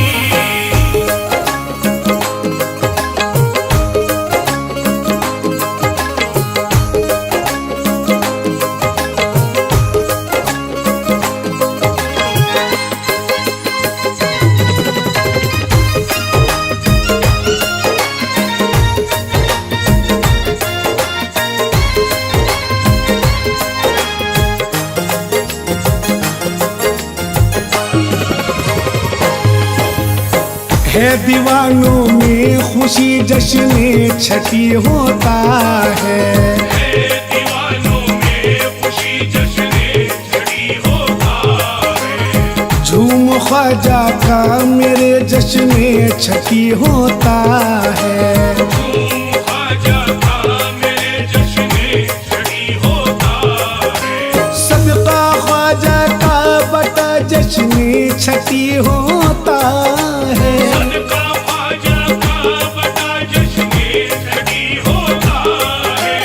है दीवानों में खुशी जश्न छठी होता है। दीवानों में खुशी जश्न छठी होता है। झूम ख्वाजा का मेरे जश्न छठी होता है। झूम होता है। सदका ख्वाजा का बड़ा जश्न छठी होता है।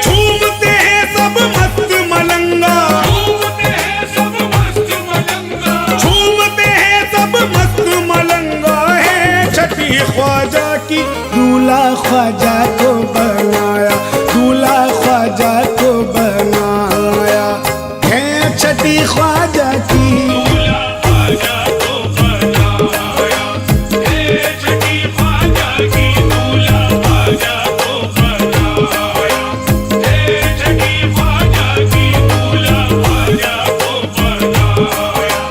झूमते हैं सब मस्त मलंगा, झूमते हैं सब मस्त मलंगा, झूमते हैं सब मस्त मलंगा है। छठी ख्वाजा की दूल्हा ख्वाजा को बनाया, दूल्हा ख्वाजा को बनाया है। छठी ख्वाजा की दूल्हा ख्वाजा को बनाया, हे छठी ख्वाजा की दूल्हा ख्वाजा को बनाया, हे छठी ख्वाजा की दूल्हा ख्वाजा को बनाया,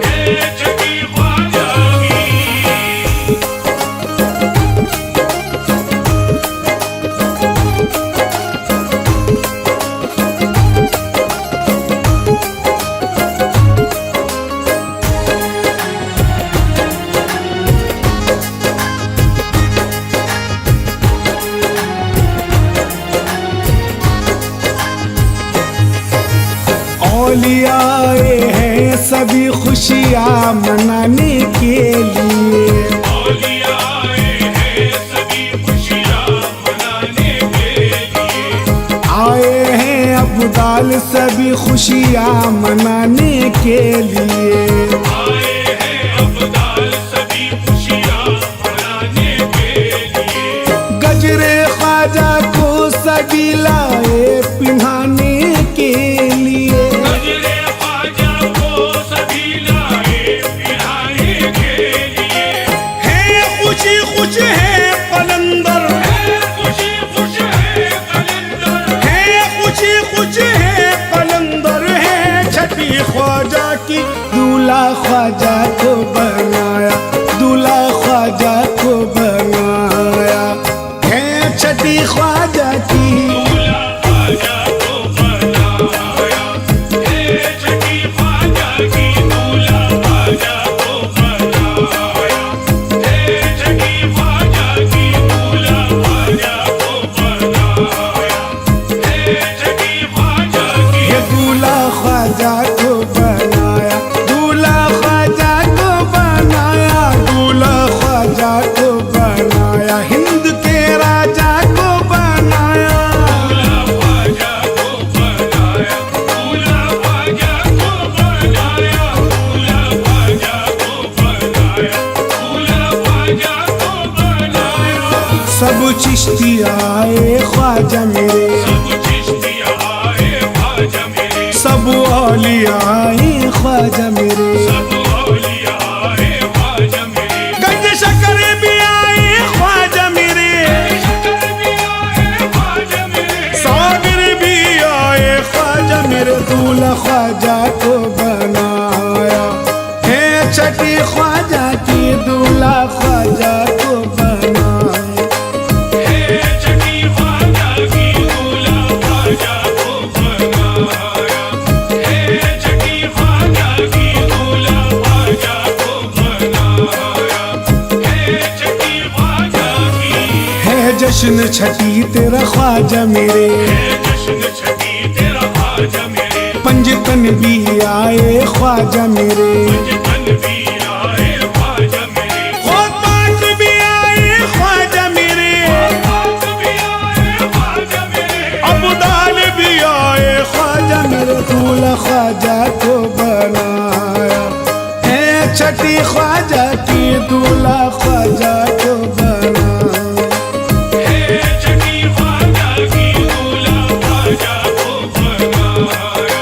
हे छठी ख्वाजा की। औलिया आए हैं सभी खुशियाँ मनाने के लिए। औलिया आए हैं सभी खुशियाँ मनाने के लिए, आए हैं अब्दाल सभी खुशियाँ मनाने के लिए। आए हैं अब्दाल सभी खुशियाँ मनाने के लिए। गजरे ख्वाजा को सभी लाए पिन्हाने के लिए। गजरे ख्वाजा को सभी लाए पिराने के लिए, है खुशी खुश है कलंदर, है खुशी खुश है कलंदर, है खुशी खुश है कलंदर है। छठी ख्वाजा की दूल्हा ख्वाजा को बनाया, दूल्हा ख्वाजा को बनाया है। छठी ख्वाजा की दूल्हा ख्वाजा को बनाया, हे छठी ख्वाजा की दूल्हा ख्वाजा को बनाया, हे छठी ख्वाजा की दूल्हा ख्वाजा को बनाया, हे छठी ख्वाजा की। ये दूल्हा ख्वाजा को बनाया, दूल्हा ख्वाजा को बनाया, दूल्हा ख्वाजा को बनाया, हिंद के राजा को बनाया। दूल्हा ख्वाजा को बनाया, दूल्हा ख्वाजा को बनाया, दूल्हा ख्वाजा को बनाया, दूल्हा ख्वाजा को बनाया। सब चिश्ती आए ख्वाजा मेरे, सब चिश्तिया आए ख्वाजा मेरे, सब औलिया आए ख्वाजा मेरे। सब औलिया आए ख्वाजा मेरे, गंज शकर भी आए ख्वाजा मेरे, शक्कर भी आए ख्वाजा मेरे, साबिर भी आए ख्वाजा मेरे। दूल्हा ख्वाजा को बनाया है। छठी ख्वाजा की दूल्हा ख्वाजा को बनाया। हे छठी ख्वाजा की दूल्हा ख्वाजा को बनाया, हे छठी ख्वाजा की दूल्हा ख्वाजा को बनाया, हे छठी ख्वाजा की। है जश्न छठी तेरा ख्वाजा मेरे, हे जश्न छठी तेरा ख्वाजा मेरे, पंजतन भी आए ख्वाजा मेरे। पंजतन भी आए ख्वाजा मेरे, खुद पाक भी आए ख्वाजा मेरे, पाक भी आए ख्वाजा मेरे, अब्दाल भी आए ख्वाजा मेरे। दूल्हा ख्वाजा को बनाया है। छठी ख्वाजा की दूल्हा ख्वाजा को बनाया। हे छठी ख्वाजा की दूल्हा ख्वाजा को बनाया,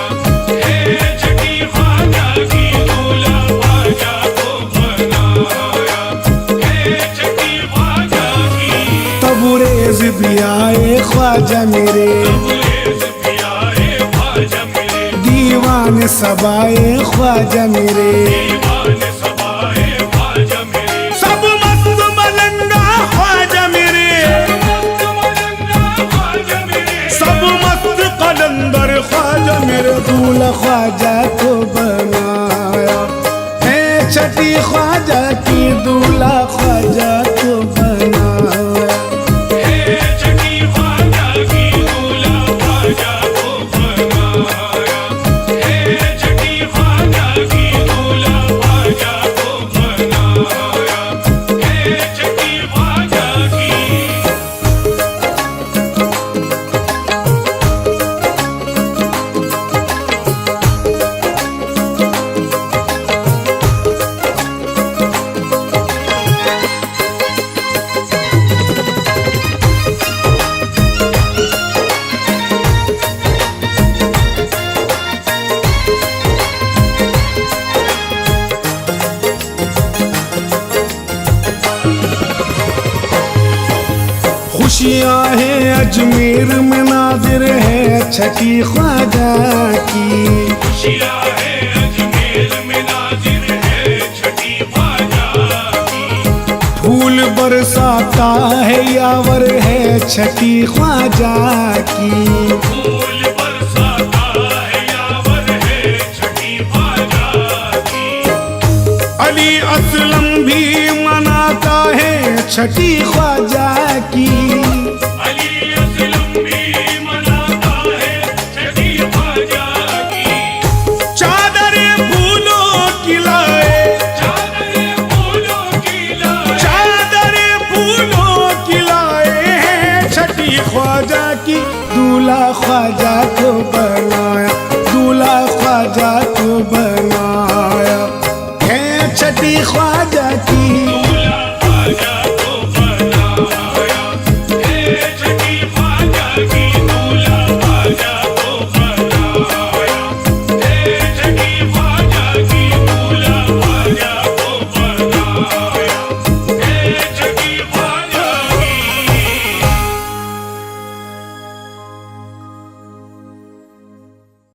हे छठी ख्वाजा की दूल्हा ख्वाजा को बनाया, हे छठी ख्वाजा की। तबरेज भी आए ख्वाजा मेरे, तबरेज़ भी आए ख्वाजा मेरे, दीवान सब आए ख्वाजा मेरे। दीवान सब आए ख्वाजा मेरे, सब मस्त मलंगा ख्वाजा मेरे, मस्त मलंगा ख्वाजा मेरे, सब मस्त कलंदर ख्वाजा मेरे। दूल्हा ख्वाजा को बनाया है। छठी ख्वाजा की दूल्हा ख्वाजा को बनाया। हे छठी ख्वाजा की दूल्हा ख्वाजा को बनाया, हे छठी ख्वाजा की दूल्हा ख्वाजा को खुशियाँ हैं अजमेर में नाजिर है छठी ख्वाजा की। खुशियाँ है अजमेर में नाजिर है छठी ख्वाजा की। फूल बरसाता है यावर है छठी ख्वाजा की। फूल बरसाता है यावर है छठी ख्वाजा की। अली असलम भी मनाता है छठी ख्वाजा की। अली असलम भी मनाता है छठी ख्वाजा की। चादर फूलों की लाए, चादर फूलों की लाए, चादर फूलों की लाए हैं छठी ख्वाजा की। दूल्हा ख्वाजा को बना